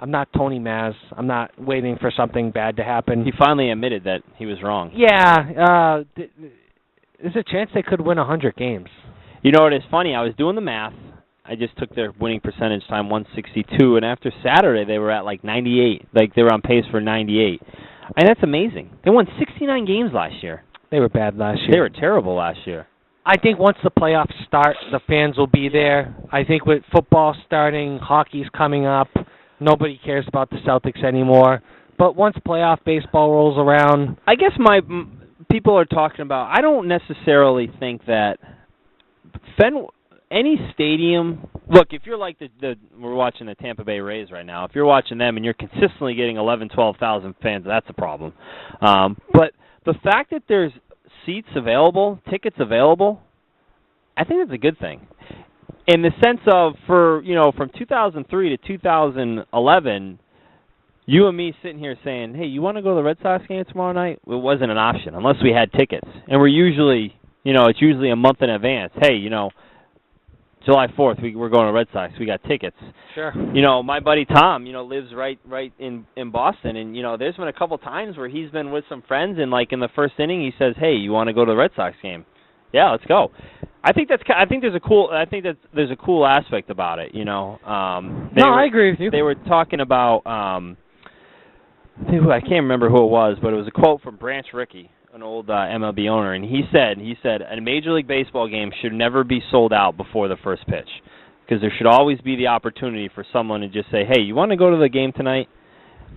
I'm not Tony Maz. I'm not waiting for something bad to happen. He finally admitted that he was wrong. Yeah. There's a chance they could win 100 games. You know what is funny? I was doing the math. I just took their winning percentage time, 162, and after Saturday they were at like 98. Like they were on pace for 98. And that's amazing. They won 69 games last year. They were bad last year. They were terrible last year. I think once the playoffs start, the fans will be there. I think with football starting, hockey's coming up, nobody cares about the Celtics anymore. But once playoff baseball rolls around, I guess people are talking about, I don't necessarily think that any stadium, look, if you're like we're watching the Tampa Bay Rays right now, if you're watching them and you're consistently getting 11, 12,000 fans, that's a problem. But the fact that there's seats available, tickets available, I think that's a good thing. In the sense of, from 2003 to 2011, you and me sitting here saying, hey, you want to go to the Red Sox game tomorrow night? It wasn't an option unless we had tickets. And we're usually, it's usually a month in advance. Hey, July 4th, we're going to Red Sox. We got tickets. Sure. My buddy Tom, lives right in Boston, and there's been a couple times where he's been with some friends, and like in the first inning, he says, "Hey, you want to go to the Red Sox game?" Yeah, let's go. I think there's a cool aspect about it. I agree with you. They were talking about I can't remember who it was, but it was a quote from Branch Rickey, an old MLB owner, and he said a Major League Baseball game should never be sold out before the first pitch, because there should always be the opportunity for someone to just say, hey, you want to go to the game tonight?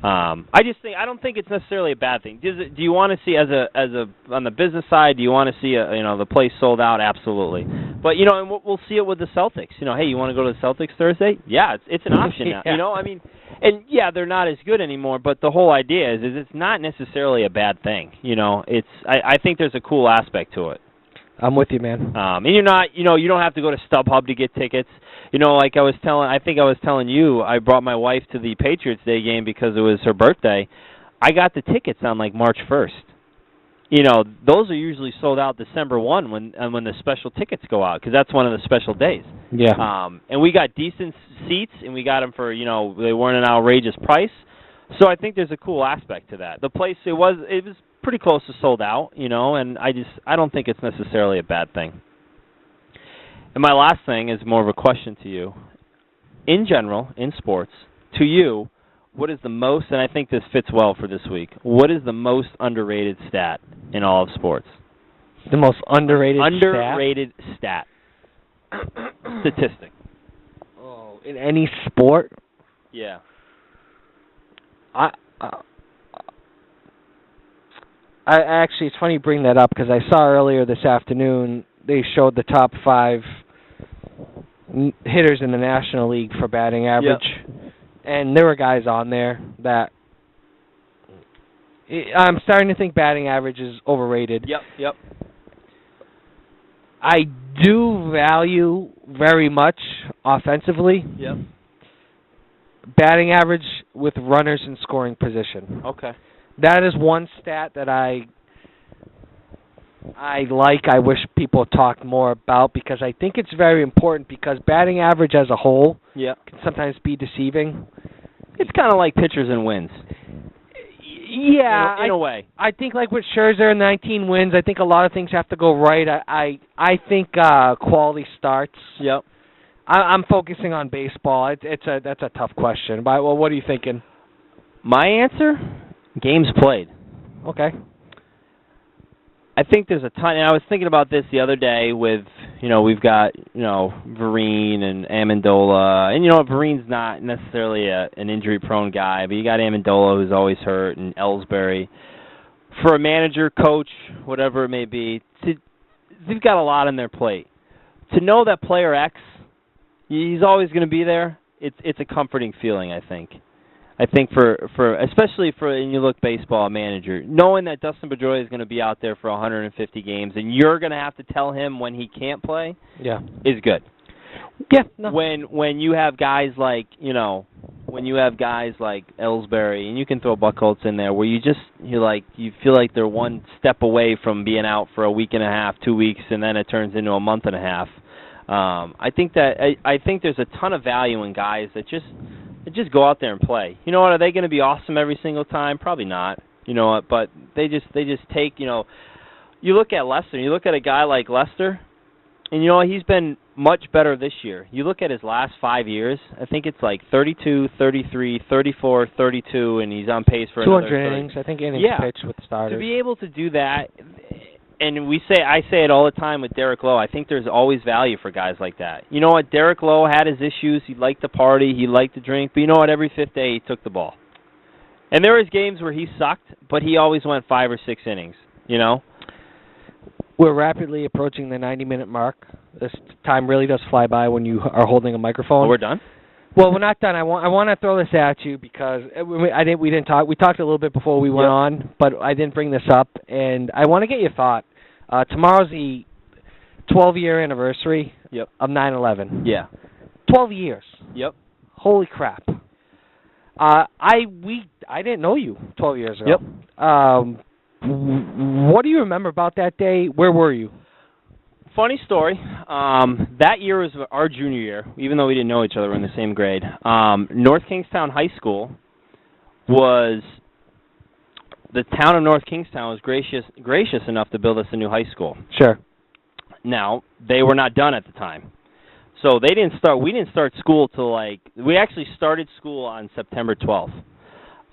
I don't think it's necessarily a bad thing. Do you want to see on the business side? Do you want to see the place sold out? Absolutely. But and we'll see it with the Celtics. Hey, you want to go to the Celtics Thursday? Yeah, it's an option now. Yeah. And yeah, they're not as good anymore. But the whole idea is it's not necessarily a bad thing. I think there's a cool aspect to it. I'm with you, man. And you're not, you don't have to go to StubHub to get tickets. Like I think I was telling you, I brought my wife to the Patriots Day game because it was her birthday. I got the tickets on like March 1st. Those are usually sold out December 1 when the special tickets go out, because that's one of the special days. Yeah. And we got decent seats, and we got them for, they weren't an outrageous price. So I think there's a cool aspect to that. The place, it was pretty close to sold out, and I don't think it's necessarily a bad thing. And my last thing is more of a question to you. In general, in sports, to you, what is the most, and I think this fits well for this week, what is the most underrated stat in all of sports? The most underrated stat. Statistic. Oh, in any sport? Yeah. I actually, it's funny you bring that up, because I saw earlier this afternoon they showed the top 5 hitters in the National League for batting average, and there were guys on there that I'm starting to think batting average is overrated. Yep. I do value very much offensively. Yep. Batting average with runners in scoring position. Okay. That is one stat that I wish people talked more about, because I think it's very important, because batting average as a whole can sometimes be deceiving. It's kind of like pitchers and wins. Yeah, in a way. I think like with Scherzer, 19 wins. I think a lot of things have to go right. I think quality starts. Yep. I'm focusing on baseball. That's a tough question. But well, what are you thinking? My answer: games played. Okay. I think there's a ton, and I was thinking about this the other day with, we've got, Vereen and Amendola, and, Vereen's not necessarily an injury-prone guy, but you got Amendola who's always hurt, and Ellsbury. For a manager, coach, whatever it may be, they've got a lot on their plate. To know that player X, he's always going to be there, it's a comforting feeling, I think. I think especially for you look baseball manager, knowing that Dustin Pedroia is going to be out there for 150 games and you're going to have to tell him when he can't play, is good. Yeah. No. When you have guys like Ellsbury, and you can throw Buchholz in there, where you feel like they're one step away from being out for a week and a half, 2 weeks, and then it turns into a month and a half. I think there's a ton of value in guys that just go out there and play. You know what? Are they going to be awesome every single time? Probably not. You know what? But they just take. You look at Lester. You look at a guy like Lester, and he's been much better this year. You look at his last 5 years. I think it's like 32, 33, 34, 32, and he's on pace for 200 innings. I think innings pitched with the starters. To be able to do that. And I say it all the time with Derek Lowe. I think there's always value for guys like that. You know what? Derek Lowe had his issues. He liked to party. He liked to drink. But you know what? Every fifth day he took the ball. And there was games where he sucked, but he always went 5 or 6 innings. We're rapidly approaching the 90-minute mark. This time really does fly by when you are holding a microphone. Oh, we're done? Well, we're not done. I want to throw this at you because we didn't talk. We talked a little bit before we went on, but I didn't bring this up, and I want to get your thought. Tomorrow's the 12-year anniversary of 9/11. Yeah. 12 years. Yep. Holy crap. I didn't know you 12 years ago. Yep. What do you remember about that day? Where were you? Funny story. That year was our junior year, even though we didn't know each other. We were in the same grade. North Kingstown High School the town of North Kingstown was gracious enough to build us a new high school. Sure. Now, they were not done at the time. So we didn't start school till we actually started school on September 12th.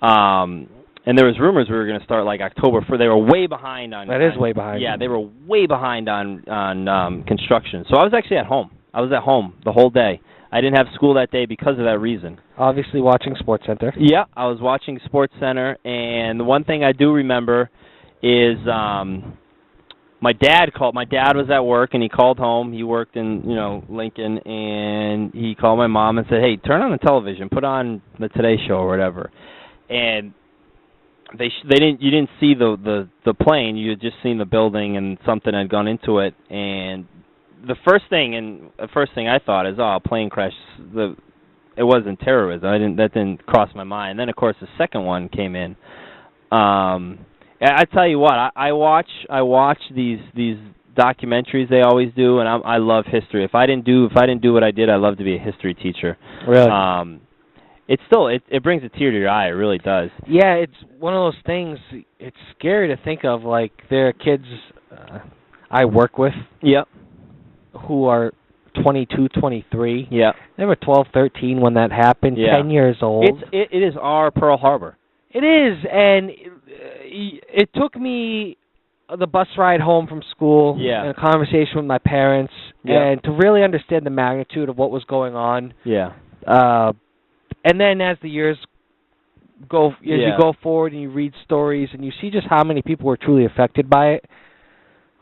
And there was rumors we were going to start October 1st. They were way behind on... That is way behind. Yeah, they were way behind on construction. So I was actually at home. I was at home the whole day. I didn't have school that day because of that reason. Obviously watching SportsCenter. Yeah, I was watching SportsCenter, and the one thing I do remember is my dad called. My dad was at work, and he called home. He worked in Lincoln, and he called my mom and said, "Hey, turn on the television, put on the Today Show or whatever." And you didn't see the plane. You had just seen the building, and something had gone into it, and the first thing I thought is, a plane crash. It wasn't terrorism. That didn't cross my mind. And then, of course, the second one came in. I tell you what, I watch these documentaries they always do, and I love history. If I didn't do what I did, I'd love to be a history teacher. Really? It brings a tear to your eye. It really does. Yeah, it's one of those things. It's scary to think of. There are kids I work with. Yep. Who are 22, 23. Yeah. They were 12, 13 when that happened, 10 years old. It is our Pearl Harbor. It is, and it took me the bus ride home from school and a conversation with my parents and to really understand the magnitude of what was going on. Yeah. And then as the years go, you go forward and you read stories and you see just how many people were truly affected by it.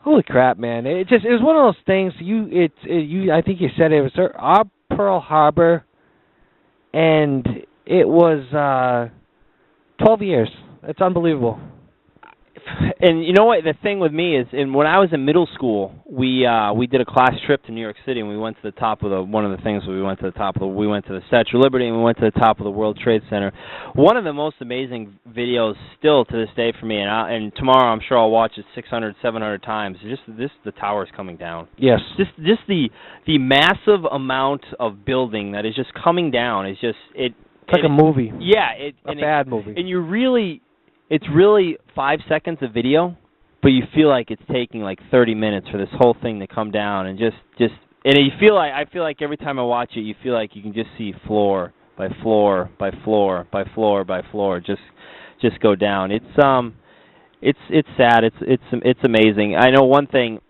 Holy crap, man! It was one of those things. I think you said it was our Pearl Harbor, and it was 12 years. It's unbelievable. And you know what? The thing with me is, when I was in middle school, we did a class trip to New York City, and we went to the top of we went to the Statue of Liberty, and we went to the top of the World Trade Center. One of the most amazing videos still to this day for me, and tomorrow I'm sure I'll watch it 600, 700 times. The towers coming down. Yes. Just the massive amount of building that is just coming down is just it. It's like a movie. Yeah. A bad movie. And you really. it's really 5 seconds of video, but you feel like it's taking like 30 minutes for this whole thing to come down, and just and you feel like I feel like every time I watch it, you feel like you can just see floor by floor by floor by floor by floor just go down. It's sad. It's amazing. I know one thing.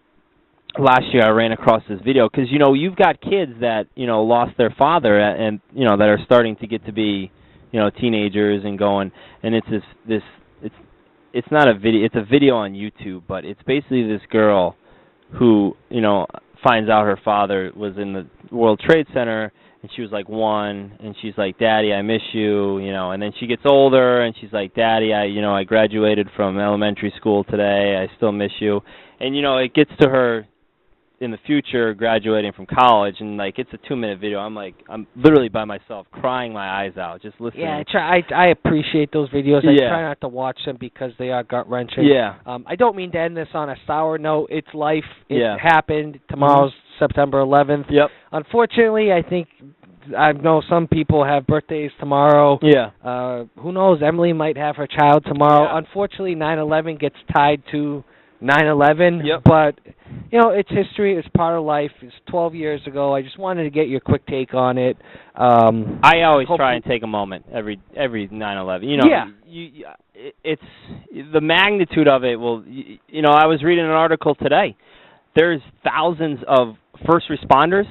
Last year I ran across this video because you've got kids that lost their father and that are starting to get to be teenagers and going, and it's it's not a video, it's a video on YouTube, but it's basically this girl who finds out her father was in the World Trade Center, and she was like 1, and she's like, Daddy, I miss you, and then she gets older and she's like, Daddy, I graduated from elementary school today, I still miss you. And it gets to her in the future graduating from college, and like it's a 2-minute video. I'm literally by myself crying my eyes out just listening. Yeah, I appreciate those videos. I try not to watch them because they are gut wrenching. Yeah. I don't mean to end this on a sour note. It's life. It happened. Tomorrow's September 11th. Yep. Unfortunately, I know some people have birthdays tomorrow. Yeah. Who knows? Emily might have her child tomorrow. Yeah. Unfortunately, 9/11 gets tied to 9/11. Yep. But it's history. It's part of life. It's 12 years ago. I just wanted to get your quick take on it. I always try and take a moment every 9/11. It's the magnitude of it. Well, I was reading an article today. There's thousands of first responders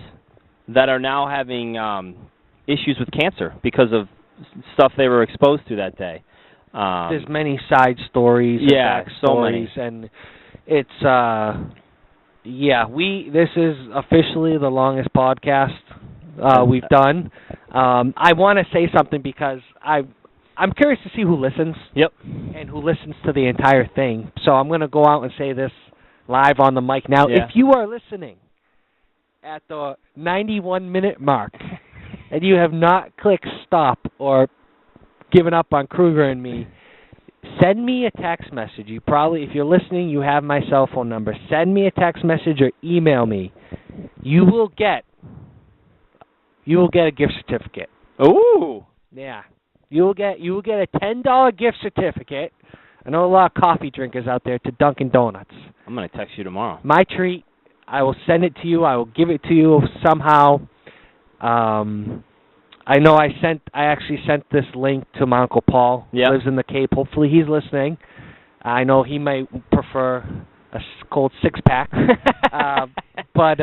that are now having issues with cancer because of stuff they were exposed to that day. There's many side stories. Yeah, so many. And it's this is officially the longest podcast we've done. I want to say something because I'm curious to see who listens. Yep. And who listens to the entire thing. So I'm going to go out and say this live on the mic now. Yeah. If you are listening at the 91-minute mark and you have not clicked stop or given up on Kruger and me, send me a text message. If you're listening, you have my cell phone number. Send me a text message or email me. You will get a gift certificate. Ooh. Yeah. You will get a $10 gift certificate. I know a lot of coffee drinkers out there, to Dunkin' Donuts. I'm going to text you tomorrow. My treat. I will send it to you. I will give it to you somehow. I know I actually sent this link to my Uncle Paul. Yep. Lives in the Cape. Hopefully he's listening. I know he might prefer a cold 6-pack. But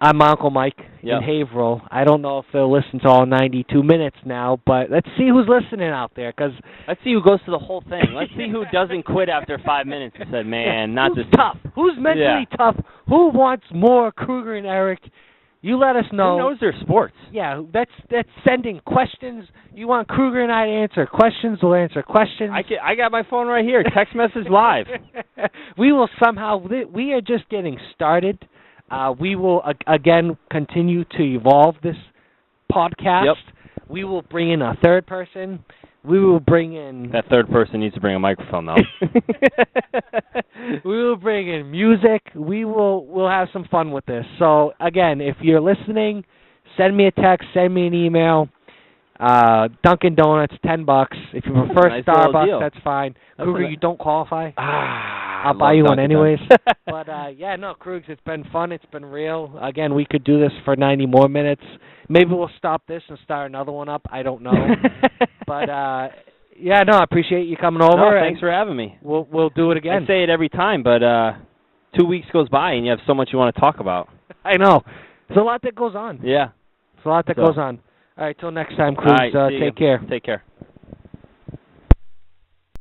I'm my Uncle Mike in Haverhill. I don't know if they'll listen to all 92 minutes now, but let's see who's listening out there. Let's see who goes to the whole thing. Let's see who doesn't quit after 5 minutes and said, man, not who's this tough. Who's mentally tough? Who wants more Kruger and Eric? You let us know. Who knows their sports? Yeah, that's sending questions. You want Kruger and I to answer questions? We'll answer questions. I got my phone right here. Text message live. We will somehow. We are just getting started. We will again continue to evolve this podcast. Yep. We will bring in a third person. We will bring in... That third person needs to bring a microphone, though. We will bring in music. We'll have some fun with this. So, again, if you're listening, send me a text, send me an email. Dunkin' Donuts, $10. If you prefer nice Starbucks, that's fine. Kruger, you don't qualify. I'll buy you one anyways. But, Krugs, it's been fun. It's been real. Again, we could do this for 90 more minutes. Maybe we'll stop this and start another one up. I don't know. But, I appreciate you coming over. No, thanks for having me. We'll do it again. I say it every time, but 2 weeks goes by and you have so much you want to talk about. I know. There's a lot that goes on. Yeah. There's a lot that goes on. All right, till next time, Krugs. All right, take care. Take care.